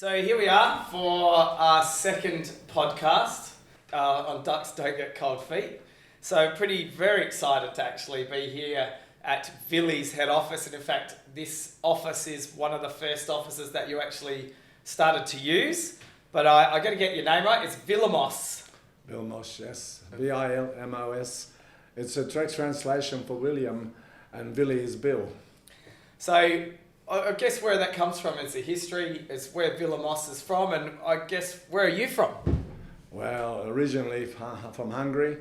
So here we are for our second podcast on Ducks Don't Get Cold Feet. So very excited to actually be here at Vilis head office. And in fact, this office is one of the first offices that you actually started to use. But I got to get your name right. It's Vilimos. Vilimos, yes. Vilmos. It's a direct translation for William, and Vili is Bill. So I guess where that comes from is the history, is where Vilimos is from, and I guess where are you from? Well, originally from Hungary.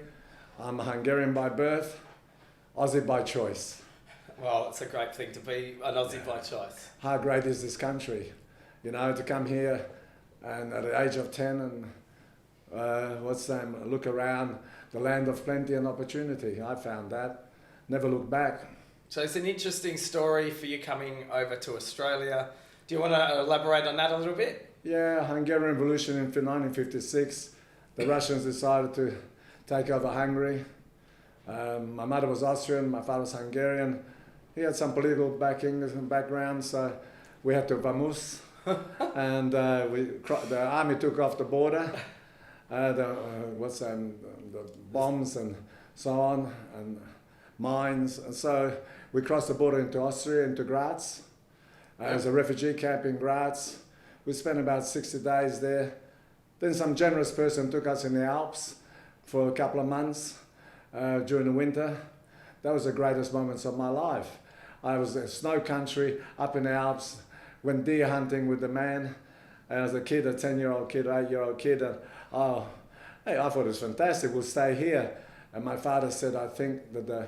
I'm a Hungarian by birth, Aussie by choice. Well, it's a great thing to be an Aussie by choice. How great is this country? You know, to come here and at the age of 10 and look around the land of plenty and opportunity. I found that. Never looked back. So it's an interesting story for you coming over to Australia. Do you want to elaborate on that a little bit? Yeah, Hungarian Revolution in 1956. The Russians decided to take over Hungary. My mother was Austrian, my father was Hungarian. He had some political background, so we had to vamoose. And the army took off the border. The bombs and so on, and mines. And so we crossed the border into Austria, into Graz. As a refugee camp in Graz. We spent about 60 days there. Then some generous person took us in the Alps for a couple of months during the winter. That was the greatest moments of my life. I was in snow country, up in the Alps, went deer hunting with the man. As a kid, a 10-year-old kid, 8-year-old kid, I thought it was fantastic, we'll stay here. And my father said, I think that the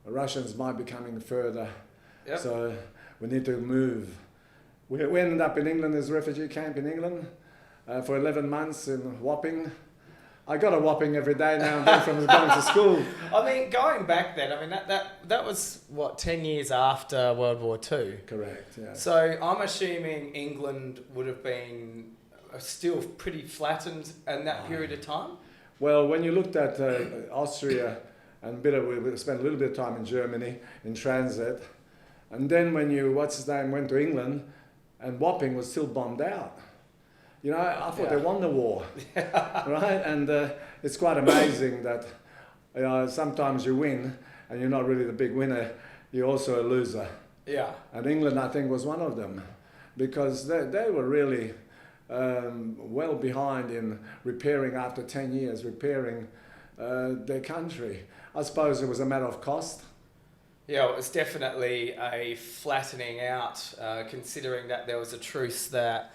Russians might be coming further, so we need to move. We ended up in England, as a refugee camp in England, for 11 months in Wapping. I got a whopping every day now and then from going to school. I mean, going back then, I mean, that was, 10 years after World War II? Correct, yeah. So I'm assuming England would have been still pretty flattened in that period of time? Well, when you looked at Austria and we spent a little bit of time in Germany, in transit, and then when you, went to England, and Wapping was still bombed out. You know, I thought they won the war, right? And it's quite amazing that sometimes you win and you're not really the big winner, you're also a loser. Yeah. And England, I think, was one of them, because they were really well behind in repairing, after 10 years, repairing their country. I suppose it was a matter of cost. Yeah, it was definitely a flattening out, considering that there was a truce that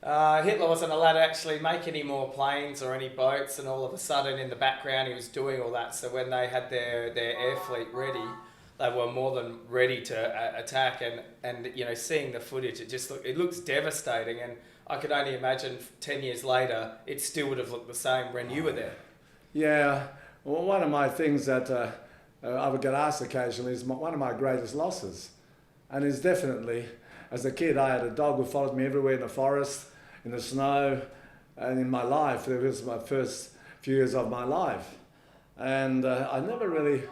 Hitler wasn't allowed to actually make any more planes or any boats, and all of a sudden in the background he was doing all that. So when they had their air fleet ready, they were more than ready to attack. And you know, seeing the footage, it looks devastating. And I could only imagine 10 years later, it still would have looked the same when you were there. Yeah, well, one of my things that I would get asked occasionally is one of my greatest losses. And it's definitely, as a kid, I had a dog who followed me everywhere in the forest, in the snow, and in my life. It was my first few years of my life. And I never really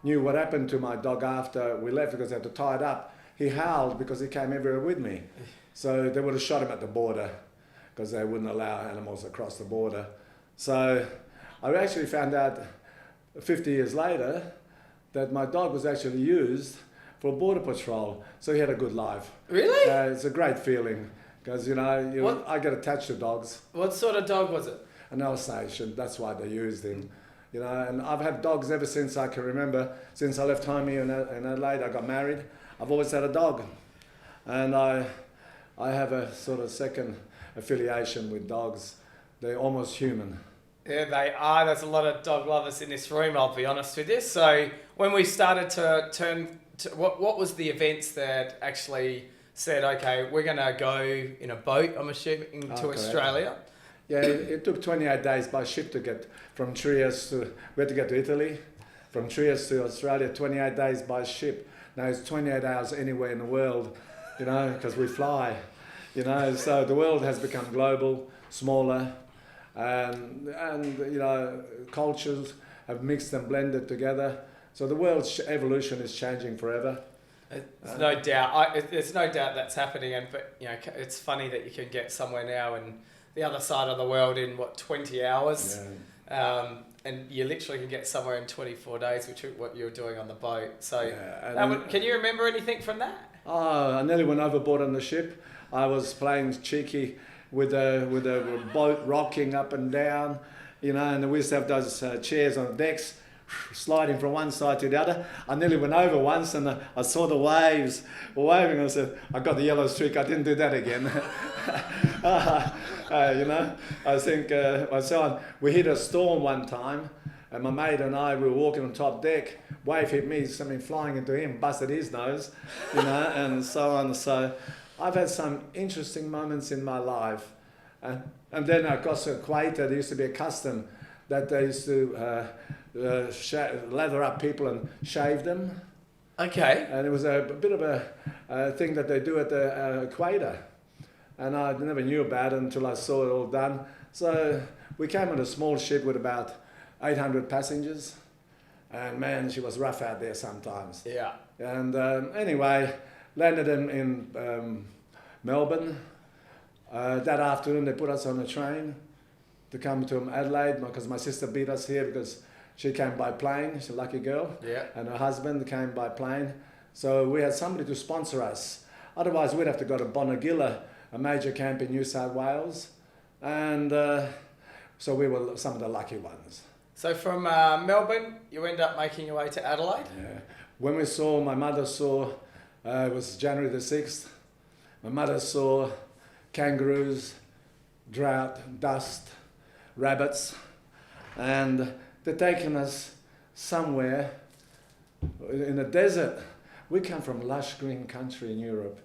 knew what happened to my dog after we left, because I had to tie it up. He howled because he came everywhere with me. So they would have shot him at the border, because they wouldn't allow animals across the border. So I actually found out 50 years later that my dog was actually used for border patrol, so he had a good life. Really? It's a great feeling, because I get attached to dogs. What sort of dog was it? An Alsatian, that's why they used him. You know, and I've had dogs ever since I can remember. Since I left home here in Adelaide, I got married. I've always had a dog, and I have a sort of second affiliation with dogs. They're almost human. Yeah, they are. There's a lot of dog lovers in this room, I'll be honest with you. So when we started to turn to, what was the events that actually said, okay, we're going to go in a boat, I'm assuming, to Australia? Yeah, it took 28 days by ship to get from Trieste to, we had to get to Italy, from Trieste to Australia, 28 days by ship. Now it's 28 hours anywhere in the world, you know, because we fly, you know, so the world has become global, smaller, and you know, cultures have mixed and blended together. So the world's evolution is changing forever. There's no doubt. There's no doubt that's happening, but it's funny that you can get somewhere now in the other side of the world in 20 hours, and you literally can get somewhere in 24 days, which is what you're doing on the boat. So, can you remember anything from that? Oh, I nearly went overboard on the ship. I was playing cheeky with a boat rocking up and down, and we used to have those chairs on decks, sliding from one side to the other. I nearly went over once, and I saw the waves waving. I said, I got the yellow streak. I didn't do that again. I think we hit a storm one time, and my mate and I we were walking on top deck. Wave hit me, something flying into him, busted his nose, and so on. So I've had some interesting moments in my life, and then across the equator there used to be a custom that they used to lather up people and shave them. Okay. And it was a bit of a thing that they do at the equator. And I never knew about it until I saw it all done. So we came on a small ship with about 800 passengers. And man, she was rough out there sometimes. Yeah. And anyway, landed in Melbourne. That afternoon they put us on a train to come to Adelaide because my sister beat us here because she came by plane. She's a lucky girl. Yeah. And her husband came by plane. So we had somebody to sponsor us. Otherwise we'd have to go to Bonegilla, a major camp in New South Wales. And so we were some of the lucky ones. So from Melbourne, you end up making your way to Adelaide? Yeah. When my mother saw, it was January the 6th, my mother saw kangaroos, drought, dust, rabbits, and they're taking us somewhere in the desert. We come from lush green country in Europe,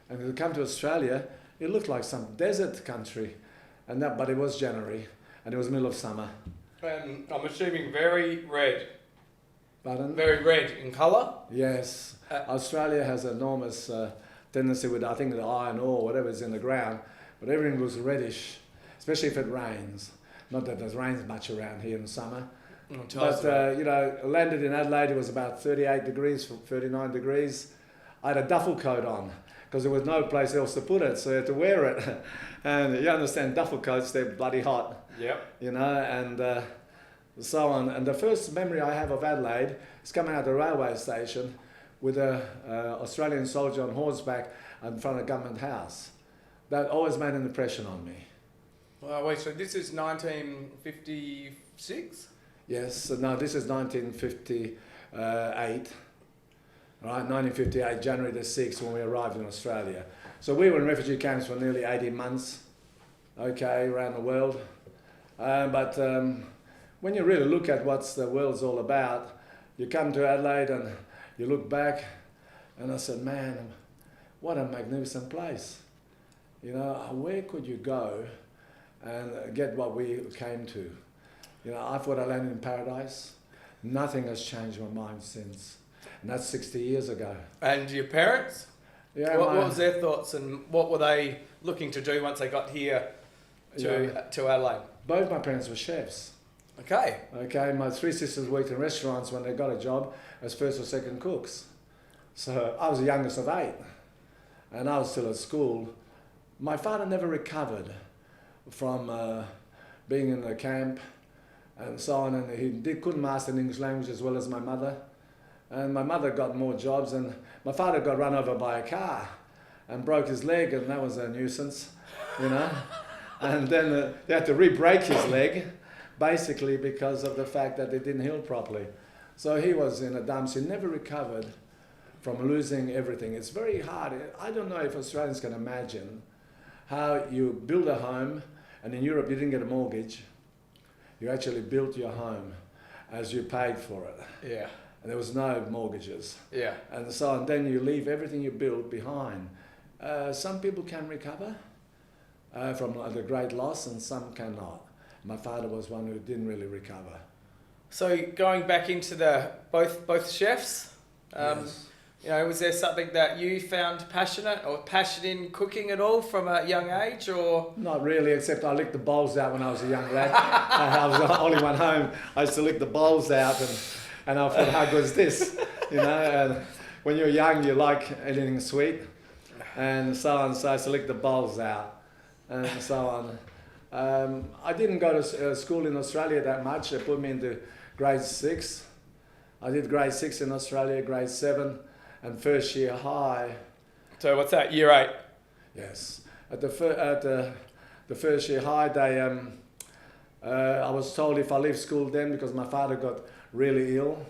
and to come to Australia, it looked like some desert country, but it was January, and it was middle of summer. And I'm assuming very red. Pardon? Very red in colour? Yes. Australia has enormous tendency with, I think, the iron ore, whatever is in the ground, but everything looks reddish, especially if it rains. Not that there rains much around here in summer. But, landed in Adelaide, it was about 38 degrees, 39 degrees. I had a duffel coat on because there was no place else to put it, so you had to wear it. And you understand duffel coats, they're bloody hot. Yep. And so on. And the first memory I have of Adelaide is coming out of the railway station with an Australian soldier on horseback in front of Government House. That always made an impression on me. Well, wait, so this is 1956? Yes, no, this is 1958. Right, 1958, January the 6th, when we arrived in Australia. So we were in refugee camps for nearly 18 months, around the world. But when you really look at what the world's all about, you come to Adelaide and you look back, and I said, man, what a magnificent place. Where could you go and get what we came to? I thought I landed in paradise. Nothing has changed my mind since. And that's 60 years ago. And your parents? Yeah. What was their thoughts and what were they looking to do once they got here to Adelaide? Both my parents were chefs. Okay. My three sisters worked in restaurants when they got a job as first or second cooks. So I was the youngest of 8. And I was still at school. My father never recovered from being in the camp and so on, and he couldn't master the English language as well as my mother. And my mother got more jobs, and my father got run over by a car and broke his leg, and that was a nuisance, And then they had to re-break his leg, basically because of the fact that it didn't heal properly. So he was in a dumps. He never recovered from losing everything. It's very hard. I don't know if Australians can imagine how you build a home, and in Europe you didn't get a mortgage. You actually built your home as you paid for it. Yeah. And there was no mortgages. Yeah. And so on. Then you leave everything you built behind. Some people can recover from the great loss, and some cannot. My father was one who didn't really recover. So going back into the both chefs, Yes. Was there something that you found passionate or passion in cooking at all from a young age, or? Not really, except I licked the bowls out when I was a young lad. I was the only one home. I used to lick the bowls out, and I thought, how good is this? when you're young, you like anything sweet, and so on. So I select the bowls out, and so on. I didn't go to school in Australia that much. They put me into grade 6. I did grade 6 in Australia, grade 7, and first year high. So what's that? Year 8. Yes, at the first year high, they I was told if I leave school then because my father got really ill,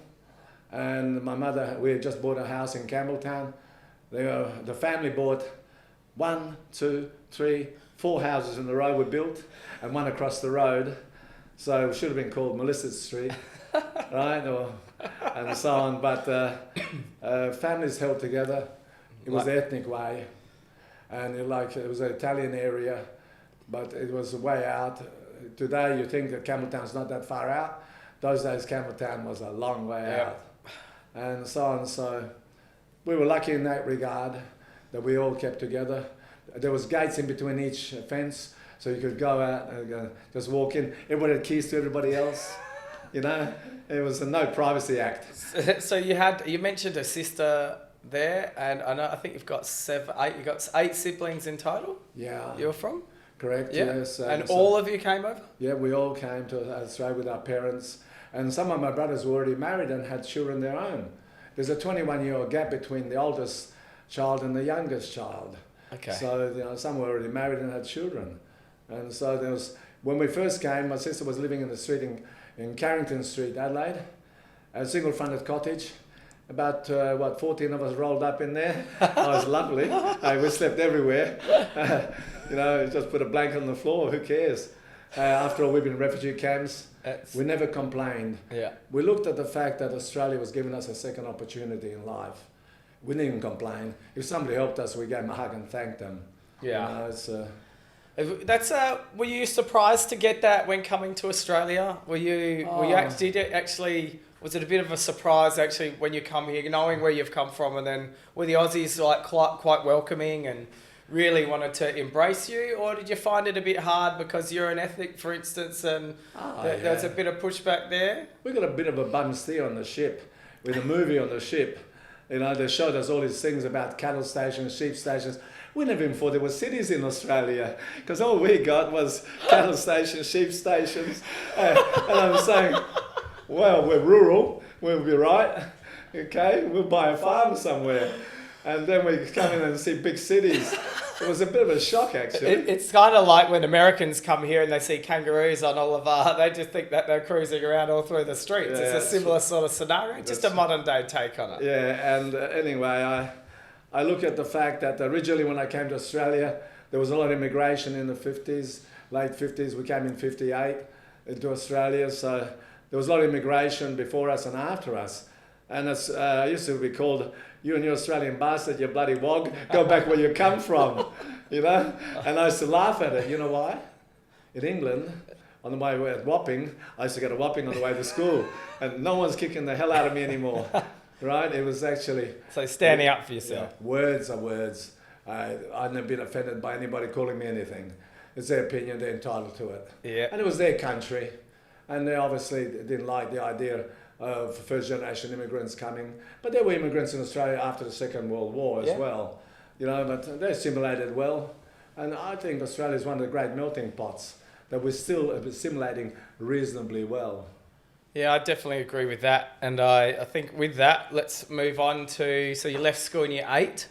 and my mother, we had just bought a house in Campbelltown. The family bought 1, 2, 3, 4 houses in a row were built, and one across the road, so it should have been called Milisits Street, right? And so on. But families held together. It was the ethnic way, and it was an Italian area, but it was way out. Today you think that Campbelltown's not that far out. Those days Campbelltown was a long way out, and so on. So we were lucky in that regard that we all kept together. There was gates in between each fence, so you could go out and just walk in. Everybody had keys to everybody else. You know, it was a no privacy act. So you mentioned a sister there, and I think you've got 8. You got 8 siblings in total. Yeah. You're from? Correct. Yeah. Yes. And all of you came over? Yeah, we all came to Australia with our parents, and some of my brothers were already married and had children of their own. There's a 21-year gap between the oldest child and the youngest child. Okay. So some were already married and had children, and so there was. When we first came, my sister was living in the street in Carrington Street, Adelaide, a single-fronted cottage. About 14 of us rolled up in there. It was lovely. We slept everywhere. Just put a blanket on the floor. Who cares? After all, we've been in refugee camps. We never complained. Yeah. We looked at the fact that Australia was giving us a second opportunity in life. We didn't even complain. If somebody helped us, we gave them a hug and thanked them. Yeah. Were you surprised to get that when coming to Australia? Was it a bit of a surprise actually when you come here, knowing where you've come from, and then were the Aussies quite welcoming and really wanted to embrace you, or did you find it a bit hard because you're an ethnic, for instance, and there's a bit of pushback there? We got a bit of a bum steer on the ship, with a movie on the ship. They showed us all these things about cattle stations, sheep stations. We never even thought there were cities in Australia, because all we got was cattle stations, sheep stations. And I'm saying, well, we're rural, we'll be right. Okay, we'll buy a farm somewhere. And then we come in and see big cities. It was a bit of a shock, actually. It's kind of like when Americans come here and they see kangaroos on all of they just think that they're cruising around all through the streets. Yeah, it's a similar sort of scenario, just a modern day take on it. Yeah, and anyway, I look at the fact that originally when I came to Australia, there was a lot of immigration in the 50s, late 50s. We came in 58 into Australia, so there was a lot of immigration before us and after us. And it's used to be called, you and your Australian bastard, you bloody wog, go back where you come from, And I used to laugh at it. You know why? In England, on the way at Wapping, I used to get a whopping on the way to school, and no one's kicking the hell out of me anymore, right? It was actually... So standing up for yourself. Yeah, words are words. I've never been offended by anybody calling me anything. It's their opinion, they're entitled to it. Yeah. And it was their country, and they obviously didn't like the idea of first generation immigrants coming, but there were immigrants in Australia after the Second World War as well, but they assimilated well, and I think Australia is one of the great melting pots that we're still assimilating reasonably well. Yeah, I definitely agree with that, and I think with that, let's move on to, so you left school in year 8?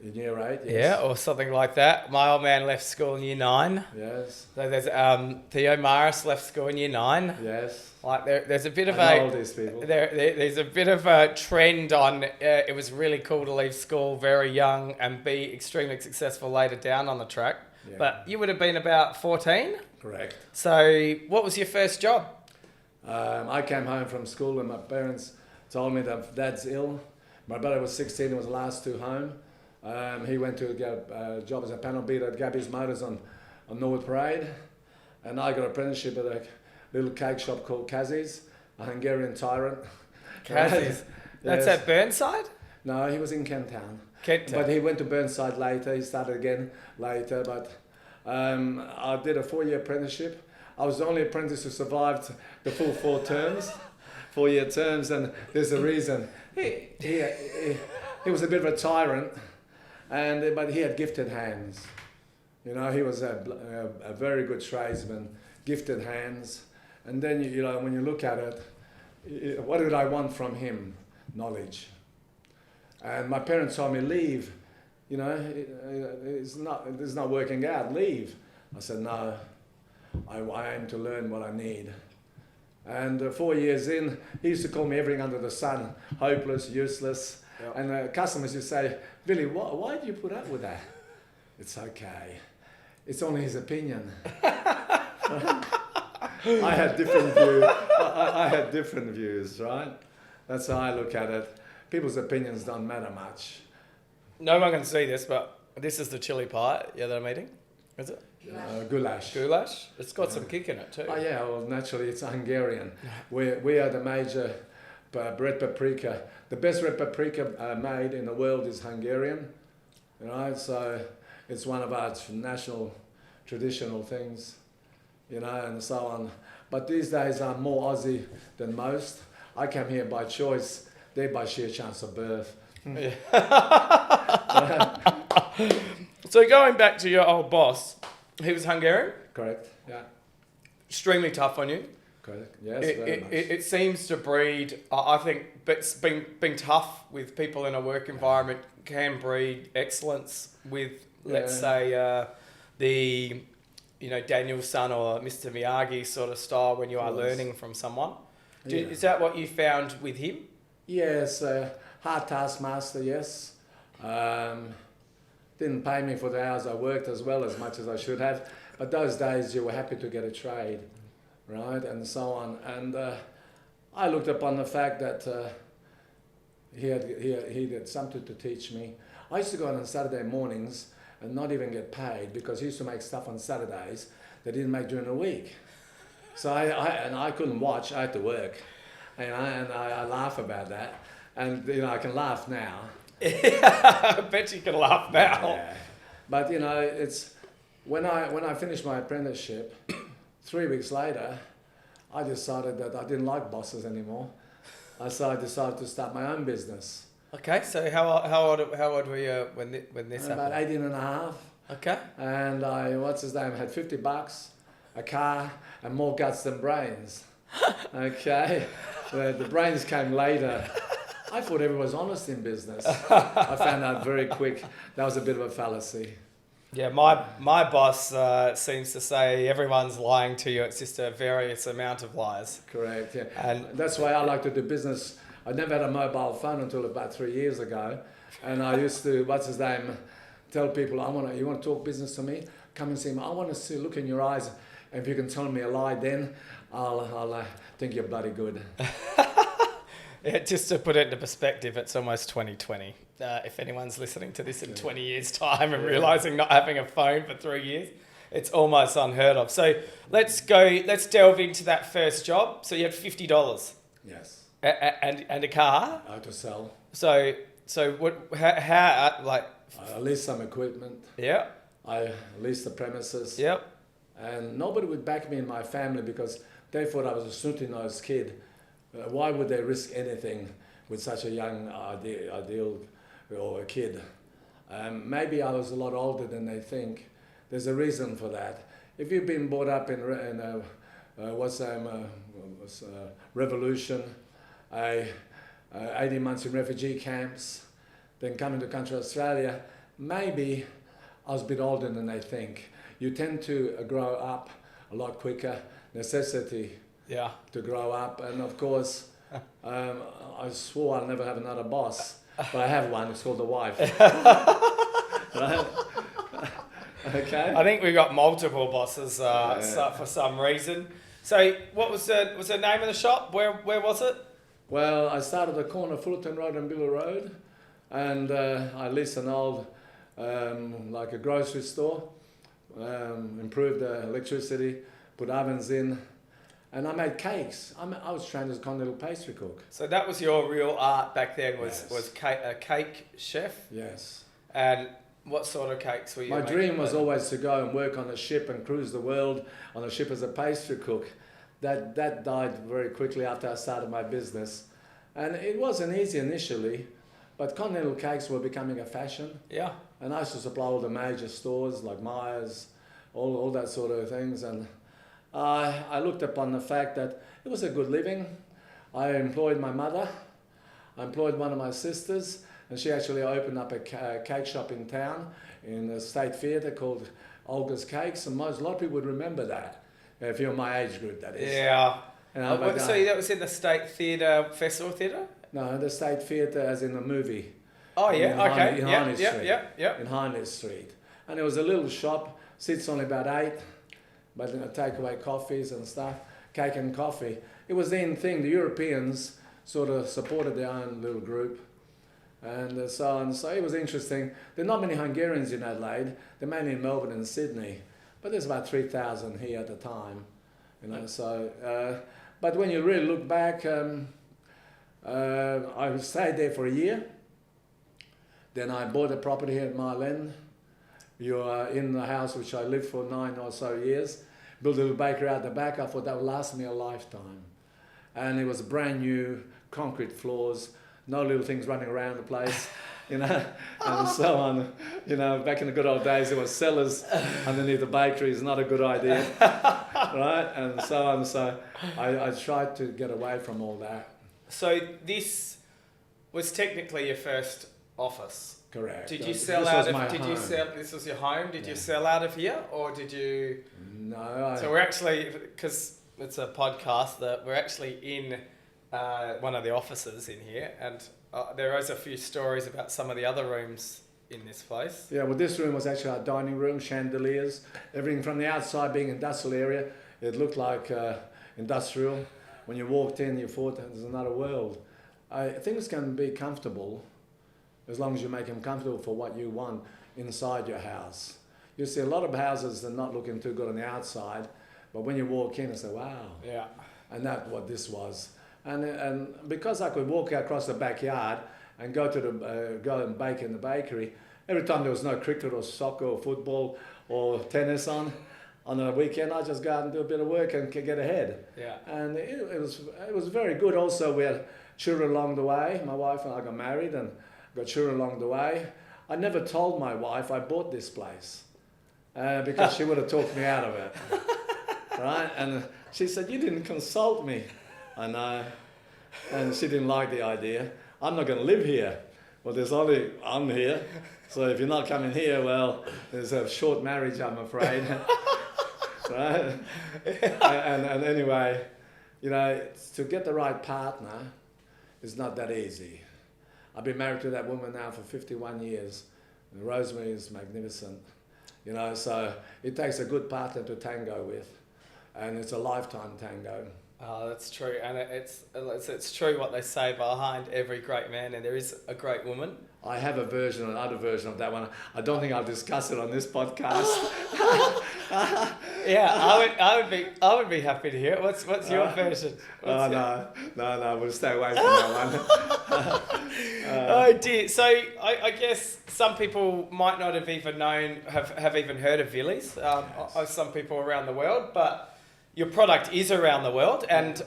In year 8, yes. Yeah, or something like that. My old man left school in year 9. Yes. So there's Theo Maris left school in year 9. Yes. Like there's a bit of I know all these people. There's a bit of a trend on it was really cool to leave school very young and be extremely successful later down on the track. Yeah. But you would have been about 14? Correct. So what was your first job? I came home from school and my parents told me that Dad's ill. My brother was 16 and was the last 2 home. He went to get a job as a panel beater at Gabby's Motors on Norwood Parade, and I got an apprenticeship at a little cake shop called Kazzy's, a Hungarian tyrant. Kazzy's? That's at Burnside? No, he was in Kenttown. Kenttown. But he went to Burnside later, he started again later, but I did a 4-year apprenticeship. I was the only apprentice who survived the full 4 terms, 4-year terms, and there's a reason. he was a bit of a tyrant, but he had gifted hands. You know, he was a very good tradesman, gifted hands. And then, you know, when you look at it, what did I want from him? Knowledge. And my parents told me, leave. You know, it's not working out, leave. I said, no, I aim to learn what I need. And 4 years in, he used to call me everything under the sun, hopeless, useless. Yep. And customers used to say, Vili, why do you put up with that? It's okay. It's only his opinion. I had different views. I had different views, right? That's how I look at it. People's opinions don't matter much. No one can see this, but this is the chili pie that I'm eating. Is it? Goulash. Goulash? It's got some kick in it too. Oh yeah, well naturally it's Hungarian. We are the major red paprika. The best red paprika made in the world is Hungarian. You know, so it's one of our national traditional things, you know, and so on. But these days I'm more Aussie than most. I came here by choice, there by sheer chance of birth. Yeah. So going back to your old boss, he was Hungarian? Correct, yeah. Extremely tough on you. Correct, yes, very much. It seems to breed, I think, but being tough with people in a work environment can breed excellence with, let's say, the, you know, Daniel-san or Mr. Miyagi sort of style when you are learning from someone. Is that what you found with him? Yes, hard taskmaster, yes. Didn't pay me for the hours I worked as well as much as I should have. But those days you were happy to get a trade, right, and so on. And I looked upon the fact that he had something to teach me. I used to go on Saturday mornings and not even get paid because he used to make stuff on Saturdays that he didn't make during the week. So I couldn't watch, I had to work. And I laugh about that. And, you know, I can laugh now. I bet you can laugh now. Yeah. But, you know, it's when I finished my apprenticeship, 3 weeks later, I decided that I didn't like bosses anymore. So I decided to start my own business. Okay, so how old were you when this happened? About 18 and a half. Okay. And I, had $50, a car, and more guts than brains. Okay. The brains came later. I thought everyone was honest in business. I found out very quick that was a bit of a fallacy. Yeah, my boss seems to say everyone's lying to you. It's just a various amount of lies. Correct, yeah. And that's why I like to do business. I never had a mobile phone until about 3 years ago. And I used to, tell people, you want to talk business to me? Come and see me. I want to see, look in your eyes. And if you can tell me a lie, then I'll think you're bloody good. Yeah, just to put it into perspective, it's almost 2020. If anyone's listening to this in 20 years' time and realising not having a phone for 3 years, it's almost unheard of. So let's delve into that first job. So you had $50. Yes. And a car. To sell. So how like? I leased some equipment. Yeah. I leased the premises. Yep. And nobody would back me in my family because they thought I was a snooty-nosed kid. Why would they risk anything with such a young ideal or a kid? Maybe I was a lot older than they think. There's a reason for that. If you've been brought up in revolution, 18 months in refugee camps, then coming to country Australia, maybe I was a bit older than they think. You tend to grow up a lot quicker, necessity to grow up, and of course, I swore I'll never have another boss, but I have one, it's called the wife. Right? Okay. I think we got multiple bosses for some reason. So what was the name of the shop? Where was it? Well, I started at the corner of Fullerton Road and Billa Road, and I leased an old, like a grocery store, improved the electricity, put ovens in, and I made cakes. I was trained as a continental pastry cook. So that was your real art back then, was a cake chef? Yes. And what sort of cakes were you making? My dream was always to go and work on a ship and cruise the world on a ship as a pastry cook. That died very quickly after I started my business. And it wasn't easy initially. But continental cakes were becoming a fashion. Yeah. And I used to supply all the major stores like Myers, all that sort of things. And I looked upon the fact that it was a good living. I employed my mother. I employed one of my sisters. And she actually opened up a cake shop in town in the State Theatre called Olga's Cakes. And a lot of people would remember that. If you're my age group, that is. Yeah. You know, So that was in the State Theatre, Festival Theatre? No, the State Theatre as in the movie. Oh, yeah, okay. In Hindley Street. In Hindley Street. And it was a little shop, seats only about 8, but take away coffees and stuff, cake and coffee. It was the in thing. The Europeans sort of supported their own little group. And so on. So it was interesting. There are not many Hungarians in Adelaide. They're mainly in Melbourne and Sydney. But there's about 3,000 here at the time. You know, so, but when you really look back, I stayed there for a year. Then I bought a property here at Mile End. You are in the house which I lived for 9 or so years. Built a little bakery out the back. I thought that would last me a lifetime. And it was brand new concrete floors, no little things running around the place, you know, and so on. You know, back in the good old days, there were cellars underneath the bakery. It's not a good idea, right? And so on. So I tried to get away from all that. So this was technically your first office. Correct. Did you sell out of? Did you sell? This was your home. Did you sell out of here, or did you? No. So we're actually, because it's a podcast, that we're actually in one of the offices in here, and there is a few stories about some of the other rooms in this place. Yeah. Well, this room was actually our dining room, chandeliers, everything from the outside being industrial area. It looked like industrial. When you walked in, you thought there's another world. Things can be comfortable as long as you make them comfortable for what you want inside your house. You see a lot of houses that are not looking too good on the outside, but when you walk in, you say, wow. Yeah. And that's what this was. And because I could walk across the backyard and go and bake in the bakery, every time there was no cricket or soccer or football or tennis on a weekend, I just go out and do a bit of work and get ahead. Yeah. And it was very good. Also, we had children along the way. My wife and I got married and got children along the way. I never told my wife I bought this place because she would have talked me out of it. Right? And she said, you didn't consult me. I know. And she didn't like the idea. I'm not going to live here. Well, I'm here. So if you're not coming here, well, there's a short marriage, I'm afraid. Right? And anyway, you know, to get the right partner is not that easy. I've been married to that woman now for 51 years. And Rosemary is magnificent. You know, so it takes a good partner to tango with. And it's a lifetime tango. Oh, that's true. And it's true what they say, behind every great man, and there is a great woman. I have another version of that one. I don't think I'll discuss it on this podcast. Yeah, I would be happy to hear it. What's your version? No, we'll stay away from that one. Oh dear. So I guess some people might not have even have even heard of Vilis. Some people around the world, but your product is around the world. And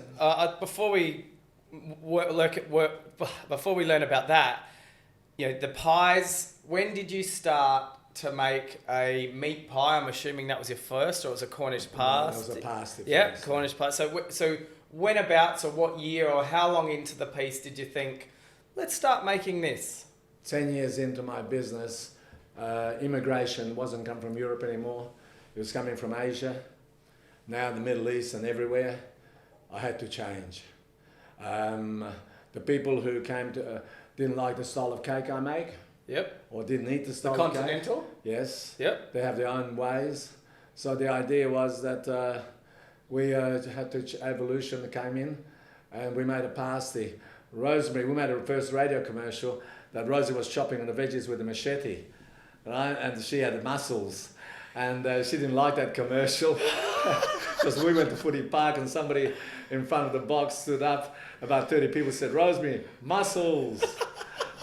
before we learn about that, you know, the pies. When did you start to make a meat pie? I'm assuming that was your first, or it was a Cornish pasty? No, it was a pasty. Yeah, Cornish pasty. So when about, so what year or how long into the piece did you think, let's start making this? 10 years into my business, immigration wasn't coming from Europe anymore. It was coming from Asia. Now the Middle East and everywhere. I had to change. The people who came to didn't like the style of cake I make. Yep. Or didn't eat the style the of cake. continental? Yes. Yep. They have their own ways. So the idea was that we had to evolution that came in, and we made a pasty. Rosemary, we made a first radio commercial that Rosie was chopping on the veggies with a machete, right? And she had muscles. And she didn't like that commercial because we went to Footy Park and somebody in front of the box stood up, about 30 people said, Rosemary, muscles,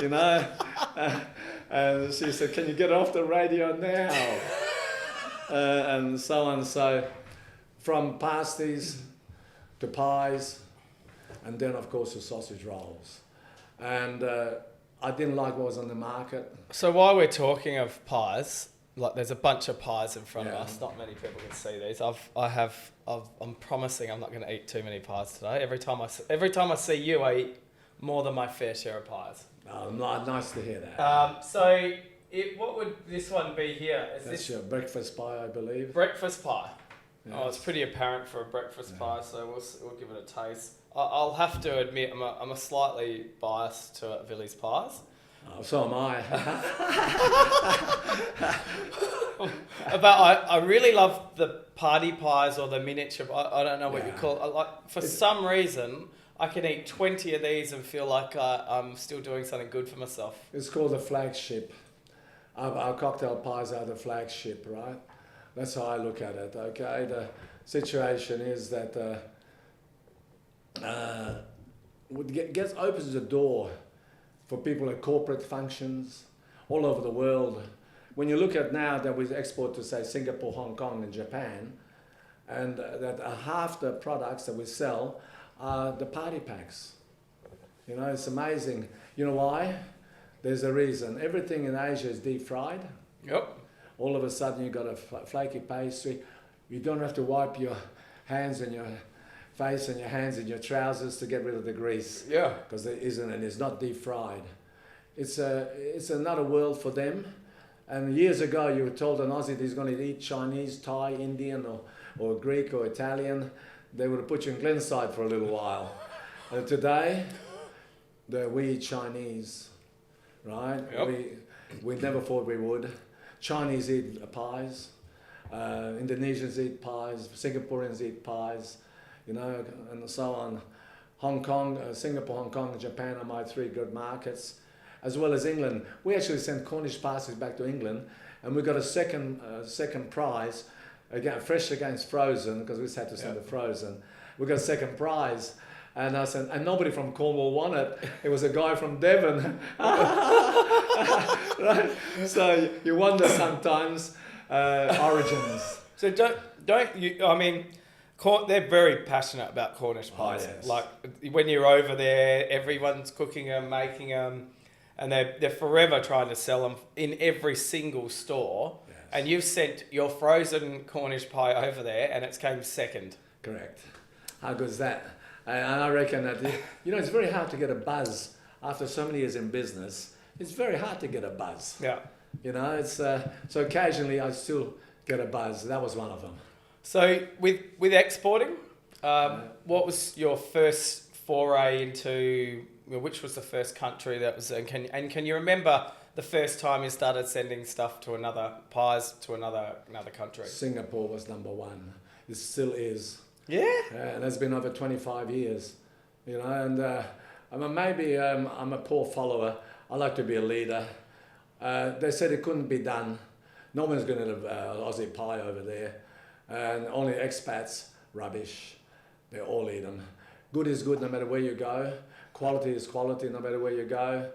you know? And she said, can you get off the radio now? And so on. So from pasties to pies, and then of course the sausage rolls. And I didn't like what was on the market. So while we're talking of pies, like there's a bunch of pies in front of Yeah. us. Not many people can see these. I'm promising I'm not going to eat too many pies today. Every time I see you, I eat more than my fair share of pies. Oh, nice to hear that. What would this one be here? Is That's this your breakfast pie, I believe. breakfast pie? Yes. Oh, it's pretty apparent for a breakfast pie, so we'll give it a taste. I'll have to admit I'm a slightly biased to Vili's pies. Oh, so am I. But I really love the party pies or the miniature. I don't know what you Yeah. call it. For some reason, I can eat 20 of these and feel like I'm still doing something good for myself. It's called the flagship. Our cocktail pies are the flagship, right? That's how I look at it, okay? The situation is that opens the door for people at corporate functions all over the world. When you look at now that we export to, say, Singapore, Hong Kong, and Japan, and that half the products that we sell are the party packs. You know, it's amazing. You know why? There's a reason. Everything in Asia is deep fried. Yep. All of a sudden you've got a flaky pastry. You don't have to wipe your hands and your face and your hands and your trousers to get rid of the grease. Yeah. Because there isn't, and it's not deep fried. It's another world for them. And years ago you were told an Aussie that he's going to eat Chinese, Thai, Indian or Greek or Italian. They would have put you in Glenside for a little while. And today, we eat Chinese, right? Yep. We never thought we would. Chinese eat pies. Indonesians eat pies. Singaporeans eat pies, you know, and so on. Hong Kong, Singapore, Hong Kong, and Japan are my three good markets, as well as England. We actually sent Cornish pasties back to England, and we got a second prize, again fresh against frozen, because we just had to send it frozen. We got a second prize. And I said, and nobody from Cornwall won it. It was a guy from Devon. Right? So you wonder sometimes origins. So don't you? I mean, they're very passionate about Cornish pies. yes. Like when you're over there, everyone's cooking them, making them, and they're forever trying to sell them in every single store. Yes. And you've sent your frozen Cornish pie over there, and it's came second. Correct. How good is that? And I reckon that, you know, it's very hard to get a buzz after so many years in business. It's very hard to get a buzz. Yeah. You know, it's so occasionally I still get a buzz. That was one of them. So with exporting, what was your first foray into? Which was the first country that was? And can you remember the first time you started sending stuff to pies to another country? Singapore was number one. It still is. Yeah. And it's been over 25 years, you know, and I mean, maybe I'm a poor follower. I like to be a leader. They said it couldn't be done. No one's going to have Aussie pie over there. And only expats, rubbish. They all eat them. Good is good no matter where you go. Quality is quality no matter where you go.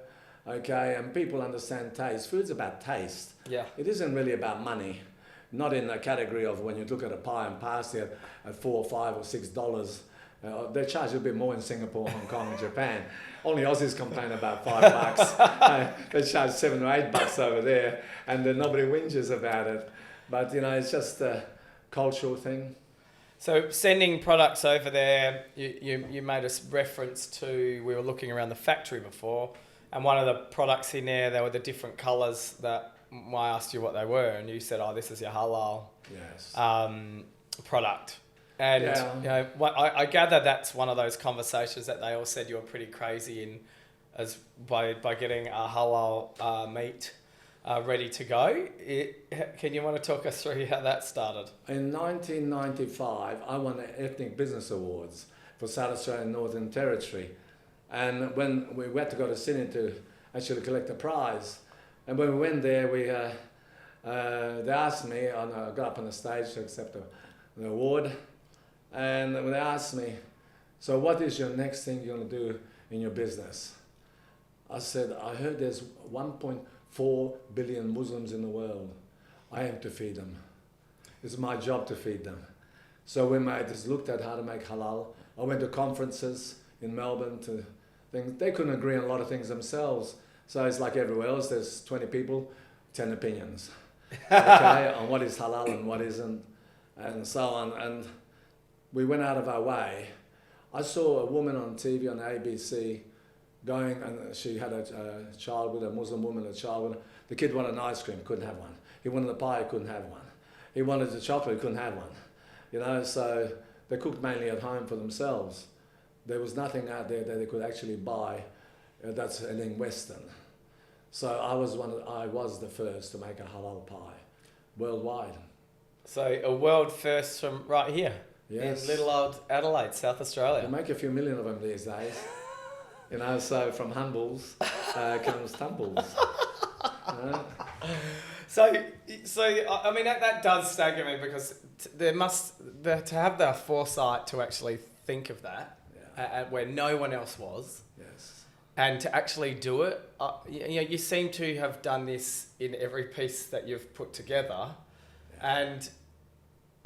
Okay, and people understand taste. Food's about taste. Yeah. It isn't really about money. Not in the category of when you look at a pie and pasty at $4 or $5 or $6. They charge a bit more in Singapore, Hong Kong, and Japan. Only Aussies complain about $5. They charge $7 or $8 over there, and then nobody whinges about it. But you know, it's just a cultural thing. So sending products over there, you made a reference to, we were looking around the factory before, and one of the products in there were the different colours that I asked you what they were, and you said, "Oh, this is your halal Yes. product." And Yeah. you know, I gather that's one of those conversations that they all said you were pretty crazy in, as by getting a halal meat ready to go. Can you want to talk us through how that started? In 1995, I won the Ethnic Business Awards for South Australian Northern Territory, and when we had to go to Sydney to actually collect the prize. And when we went there, they asked me, I got up on the stage to accept the award, and they asked me, so what is your next thing you're going to do in your business? I said, I heard there's 1.4 billion Muslims in the world. I aim to feed them. It's my job to feed them. So when I just looked at how to make halal, I went to conferences in Melbourne to things. They couldn't agree on a lot of things themselves. So it's like everywhere else, there's 20 people, 10 opinions, okay, on what is halal and what isn't, and so on. And we went out of our way. I saw a woman on TV on ABC going, and she had a child with a Muslim woman, a child with the kid wanted an ice cream, couldn't have one. He wanted a pie, couldn't have one. He wanted a chocolate, couldn't have one. You know, so they cooked mainly at home for themselves. There was nothing out there that they could actually buy that's anything Western. So I was the first to make a halal pie worldwide. So a world first from right here. Yes. In little old Adelaide, South Australia. You make a few million of them these days. You know, so from humbles comes tumbles. So I mean that does stagger me, because to have the foresight to actually think of that, where no one else was, yes, and to actually do it. You seem to have done this in every piece that you've put together, and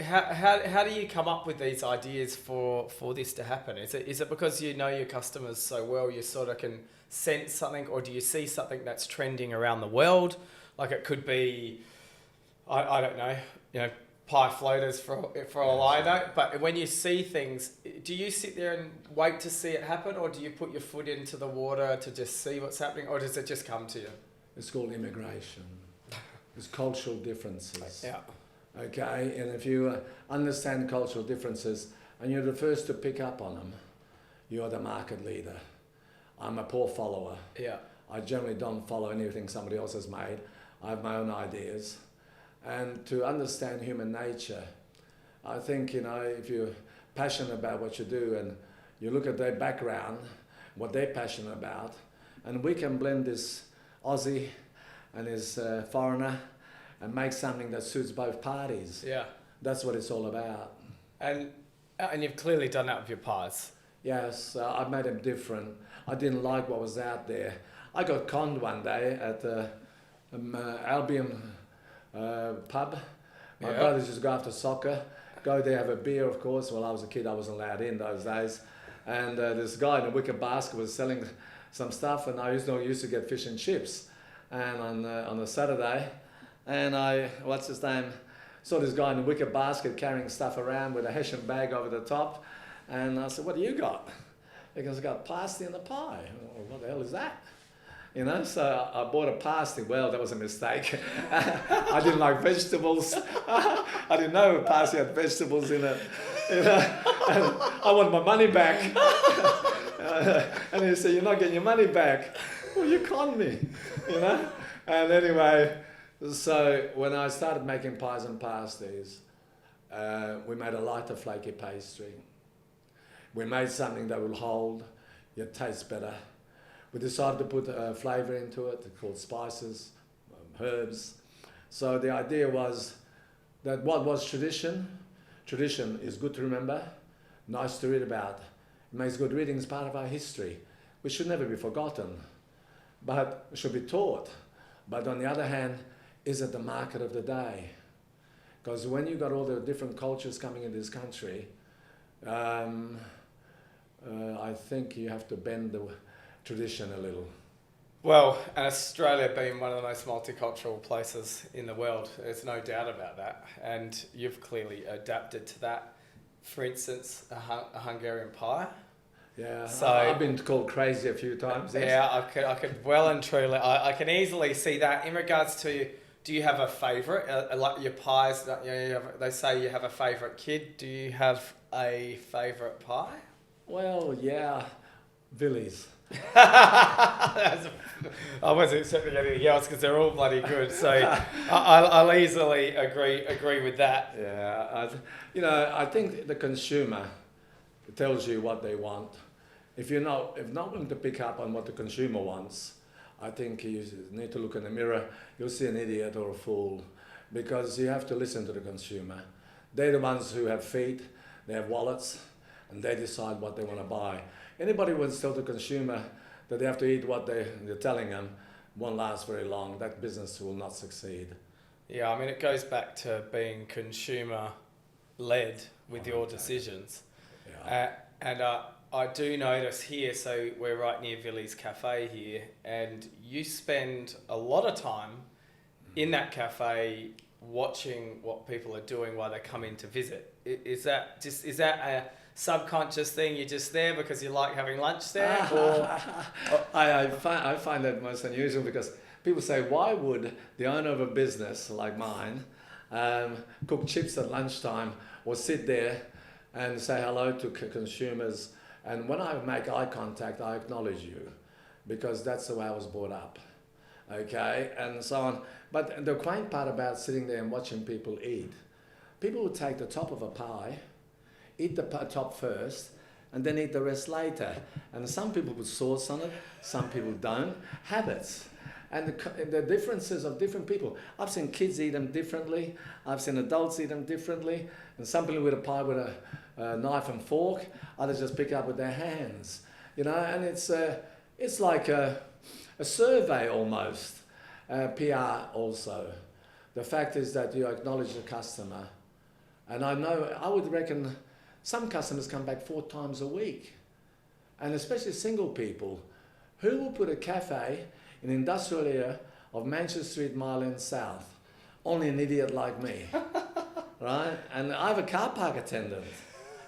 how do you come up with these ideas for this to happen? Is it because you know your customers so well, you sort of can sense something, or do you see something that's trending around the world? Like it could be, I don't know, pie floaters for all I know. But when you see things, do you sit there and wait to see it happen, or do you put your foot into the water to just see what's happening, or does it just come to you? It's called immigration. It's cultural differences. Yeah. Okay, and if you understand cultural differences and you're the first to pick up on them, you're the market leader. I'm a poor follower. Yeah. I generally don't follow anything somebody else has made. I have my own ideas. And to understand human nature, I think, if you're passionate about what you do and you look at their background, what they're passionate about, and we can blend this Aussie and this foreigner and make something that suits both parties. Yeah. That's what it's all about. And you've clearly done that with your pies. Yes, I made them different. I didn't like what was out there. I got conned one day at the Albion pub. My brothers used to go after soccer, go there, have a beer, of course. Well, I was a kid, I wasn't allowed in those days. And this guy in a wicker basket was selling some stuff, and I used to get fish and chips. And on a Saturday, and saw this guy in a wicker basket carrying stuff around with a Hessian bag over the top. And I said, "What do you got?" Because I got pasty in the pie. Well, what the hell is that? So I bought a pasty. Well, that was a mistake. I didn't like vegetables. I didn't know pasty had vegetables in it. And I want my money back. And he said, "You're not getting your money back." Well, you conned me, And anyway, so when I started making pies and pasties, we made a lighter flaky pastry. We made something that will hold, yet taste better. We decided to put flavour into it, called spices, herbs. So the idea was that what was tradition is good to remember, nice to read about. It makes good reading, it's part of our history, which should never be forgotten, but should be taught. But on the other hand, is it the market of the day? Because when you've got all the different cultures coming in this country, I think you have to bend the tradition a little. Well, and Australia being one of the most multicultural places in the world, there's no doubt about that. And you've clearly adapted to that. For instance, a Hungarian pie. Yeah, so, I've been called crazy a few times. Yes. Yeah, I could well and truly, I can easily see that. In regards to, do you have a favourite? Like your pies, they say you have a favourite kid. Do you have a favourite pie? Well, yeah, Vilis. I wasn't expecting anything else because they're all bloody good. So I'll easily agree with that. Yeah, I think the consumer tells you what they want. If not willing to pick up on what the consumer wants, I think you need to look in the mirror. You'll see an idiot or a fool, because you have to listen to the consumer. They're the ones who have feet, they have wallets, and they decide what they want to buy. Anybody who wants to tell the consumer that they have to eat what they're telling them won't last very long. That business will not succeed. Yeah, I mean, it goes back to being consumer-led with your decisions. Yeah. And I do notice here, so we're right near Vilis Cafe here, and you spend a lot of time in that cafe watching what people are doing while they come in to visit. Is that a subconscious thing? You're just there because you like having lunch there, or I find that most unusual because people say, why would the owner of a business like mine cook chips at lunchtime or sit there and say hello to consumers? And when I make eye contact, I acknowledge you because that's the way I was brought up. Okay, and so on. But the quaint part about sitting there and watching people eat, people would take the top of a pie, eat the top first, and then eat the rest later. And some people put sauce on it, some people don't. Habits. And the differences of different people. I've seen kids eat them differently. I've seen adults eat them differently. And some people with a pie with a knife and fork, others just pick it up with their hands. You know, and it's like a survey almost, PR also. The fact is that you acknowledge the customer. And I would reckon some customers come back 4 times a week. And especially single people. Who will put a cafe in an industrial area of Manchester Street, Mile End South? Only an idiot like me, right? And I have a car park attendant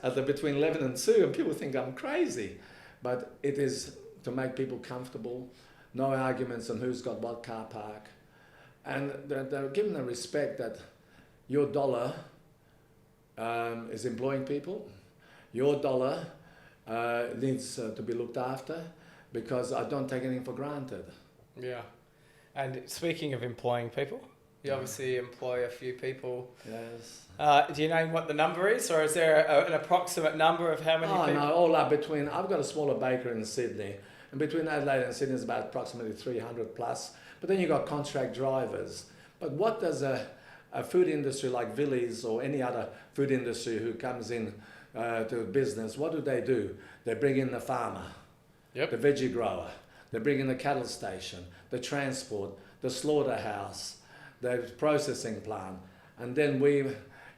between 11 and 2, and people think I'm crazy. But it is to make people comfortable, no arguments on who's got what car park. And they're given the respect that your dollar is employing people. Your dollar needs to be looked after because I don't take anything for granted. Yeah. And speaking of employing people, you obviously employ a few people. Yes. Do you know what the number is, or is there an approximate number of how many people? No, all up between, I've got a smaller bakery in Sydney, and between Adelaide and Sydney is about approximately 300 plus. But then you've got contract drivers. But what does a food industry like Vilis or any other food industry who comes in to business, what do? They bring in the farmer, Yep. the veggie grower, they bring in the cattle station, the transport, the slaughterhouse, the processing plant, and then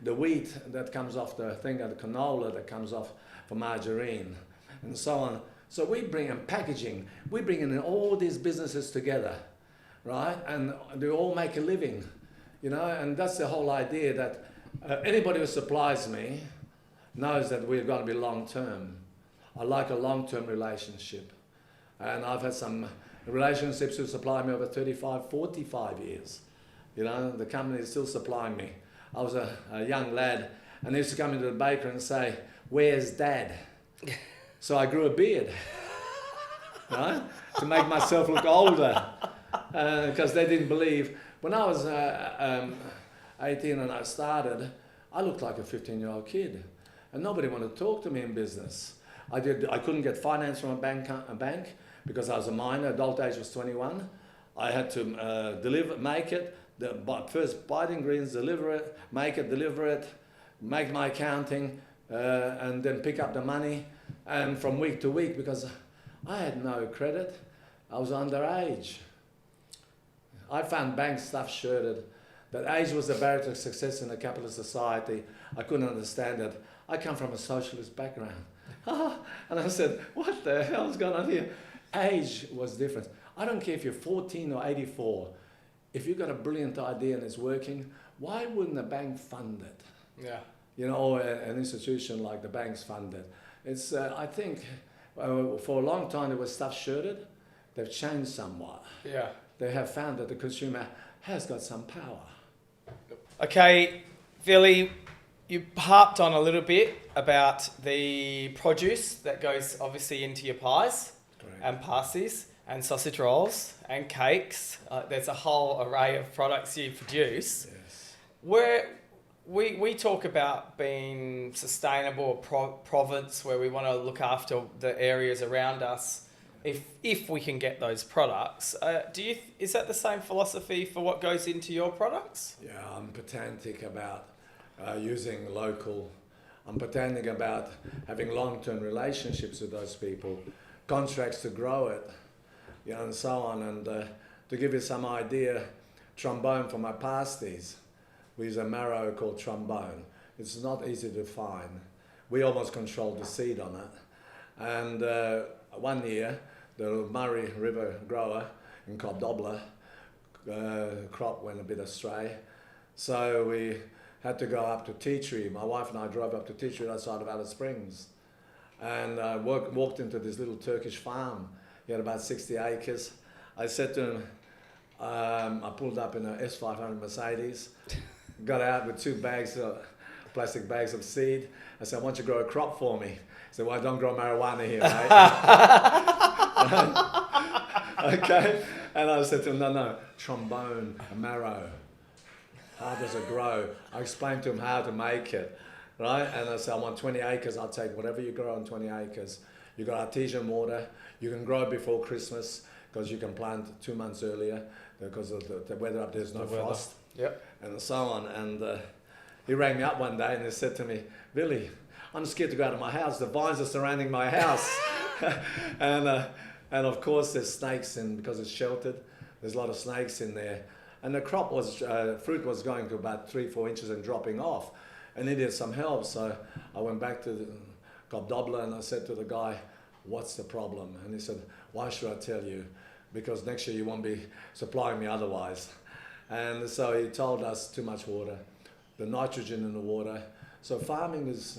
the wheat that comes off the thing, the canola that comes off for margarine, and so on. So we bring in packaging, we bring in all these businesses together, right? And they all make a living, you know, and that's the whole idea that anybody who supplies me knows that we're going to be long-term. I like a long-term relationship. And I've had some relationships who supply me over 35, 45 years. You know, the company is still supplying me. I was a young lad, and they used to come into the bakery and say, "Where's Dad?" So I grew a beard, right, to make myself look older, because they didn't believe. When I was 18 and I started, I looked like a 15-year-old kid, and nobody wanted to talk to me in business. I couldn't get finance from a bank because I was a minor. Adult age was 21. I had to make it. First buy the ingredients, deliver it, make it, deliver it, make my accounting, and then pick up the money. And from week to week, because I had no credit, I was underage. I found banks stuff-shirted. That age was the barrier to success in a capitalist society. I couldn't understand it. I come from a socialist background. And I said, what the hell's going on here? Age was different. I don't care if you're 14 or 84. If you've got a brilliant idea and it's working, why wouldn't a bank fund it? Yeah. You know, or an institution like the banks fund it. It's, I think, for a long time there was stuff shirted. They've changed somewhat. Yeah. They have found that the consumer has got some power. Okay, Vili, you harped on a little bit about the produce that goes obviously into your pies. Correct. And pasties and sausage rolls and cakes. There's a whole array of products you produce. Yes. Where we talk about being sustainable province where we want to look after the areas around us if we can get those products. Is that the same philosophy for what goes into your products? Yeah, I'm pedantic about using local. I'm pedantic about having long-term relationships with those people, contracts to grow it, you know, and so on. And to give you some idea, trombone for my pasties, we use a marrow called trombone. It's not easy to find. We almost control the seed on it. And one year, the Murray River grower in Cobdobla crop went a bit astray. So we had to go up to Tea Tree. My wife and I drove up to Tea Tree outside of Alice Springs. And walked into this little Turkish farm. He had about 60 acres. I said to him, I pulled up in a S500 Mercedes, got out with 2 bags, plastic bags of seed. I said, "I want you to grow a crop for me." He said, "Well, I don't grow marijuana here, mate." Okay. And I said to him, no, trombone, a marrow. How does it grow? I explained to him how to make it, right? And I said, "I want 20 acres. I'll take whatever you grow on 20 acres. You got artesian water. You can grow before Christmas because you can plant 2 months earlier because of the weather up there's no frost." Yep. And so on. And he rang me up one day and he said to me, "Vili, I'm scared to go out of my house. The vines are surrounding my house." And of course there's snakes in, because it's sheltered. There's a lot of snakes in there. And the crop was, fruit was going to about 3-4 inches and dropping off. And needed some help. So I went back to Cobdobla and I said to the guy, "What's the problem?" And he said, "Why should I tell you? Because next year you won't be supplying me otherwise." And so he told us too much water, the nitrogen in the water. So farming is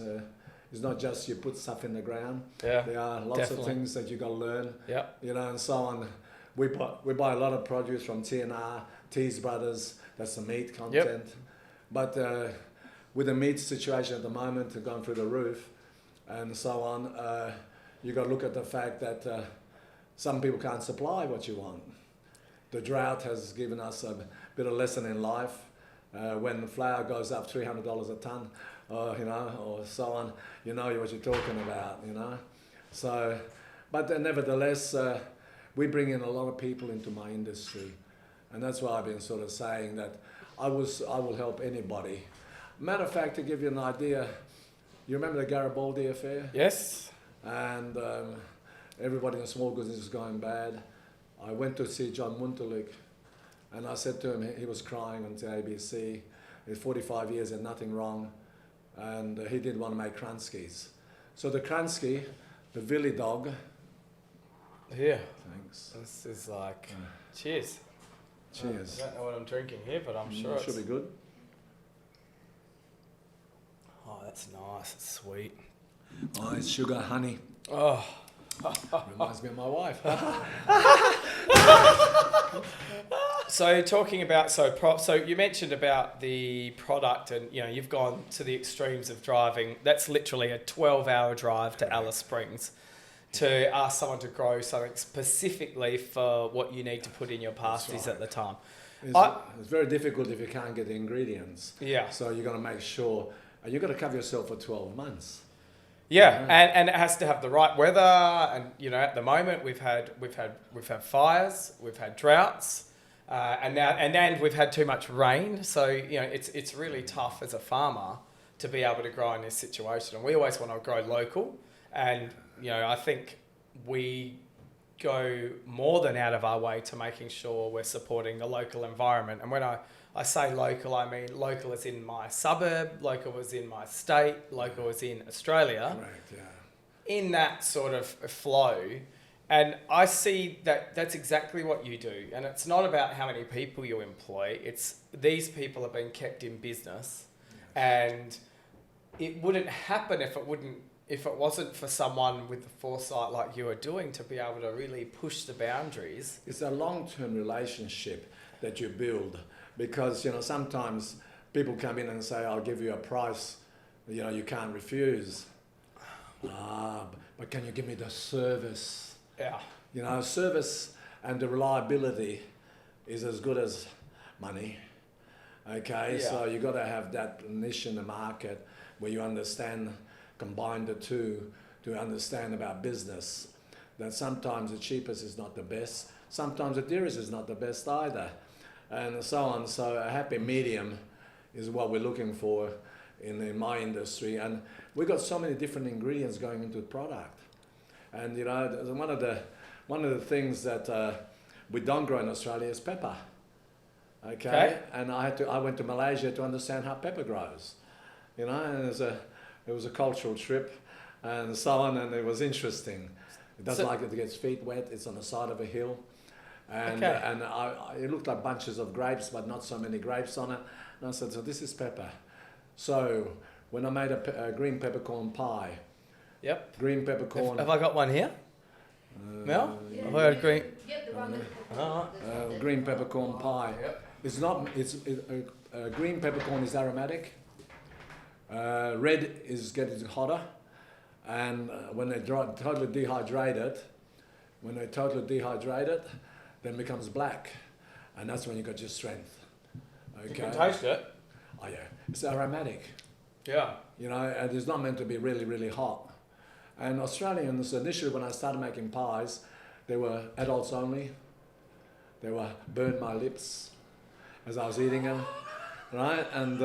not just you put stuff in the ground. Yeah, there are lots definitely. of things that you got to learn. Yeah. You know, and so on. We buy a lot of produce from TNR, Tees Brothers. That's the meat content. Yep. But with the meat situation at the moment, going through the roof, and so on, you got to look at the fact that some people can't supply what you want. The drought has given us a bit of lesson in life. When the flour goes up $300 a ton, you know, or so on, you know what you're talking about, you know. So, but nevertheless, we bring in a lot of people into my industry, and that's why I've been sort of saying that I will help anybody. Matter of fact, to give you an idea, you remember the Garibaldi affair? Yes. And everybody in the small business is going bad. I went to see John Muntelik, and I said to him, he was crying on the ABC, in 45 years and nothing wrong, and he didn't want to make Kranskis. So the Kransky, the Vili dog. Yeah. Thanks. This is like, cheers. Cheers. I don't know what I'm drinking here, but I'm sure it should be good. Oh, that's nice. It's sweet. Oh, it's sugar, honey. Oh. Reminds me of my wife. So talking about, so you mentioned about the product, and you know you've gone to the extremes of driving. That's literally a 12-hour drive to Alice Springs to ask someone to grow something specifically for what you need to put in your pasties right. at the time. It's very difficult if you can't get the ingredients. Yeah. So you've got to make sure, you've got to cover yourself for 12 months. Yeah, and it has to have the right weather, and you know at the moment we've had fires, we've had droughts, and we've had too much rain. So you know it's really tough as a farmer to be able to grow in this situation. And we always want to grow local, and you know I think we go more than out of our way to making sure we're supporting the local environment. And when I say local, I mean local as in my suburb, local as in my state, local as in Australia. Correct, yeah. In that sort of flow. And I see that that's exactly what you do. And it's not about how many people you employ. It's these people have been kept in business. Yes. And it wouldn't happen if it wasn't for someone with the foresight like you are doing to be able to really push the boundaries. It's a long-term relationship that you build. Because, you know, sometimes people come in and say, "I'll give you a price, you know, you can't refuse." But can you give me the service? Yeah. You know, service and the reliability is as good as money. Okay, Yeah. so you got to have that niche in the market where you understand, combine the two to understand about business. That sometimes the cheapest is not the best. Sometimes the dearest is not the best either. And so on. So a happy medium is what we're looking for in my industry. And we've got so many different ingredients going into the product. And you know, one of the things that we don't grow in Australia is pepper. Okay? And I went to Malaysia to understand how pepper grows. You know, and it was a cultural trip. and so on, and it was interesting. It doesn't like it to get its feet wet. It's on the side of a hill, and it looked like bunches of grapes, but not so many grapes on it. And I said, so this is pepper. So when I made a green peppercorn pie, green peppercorn. Have I got one here? Mel? Have I got a green? Green peppercorn pie. It's not. Green peppercorn is aromatic. Red is getting hotter, and when they totally dehydrate it, then it becomes black, and that's when you got your strength. Okay. You can taste it. Oh yeah, it's aromatic. Yeah. You know, and it's not meant to be really, really hot. And Australians, initially when I started making pies, they were adults only. They were burn my lips as I was eating them, right? And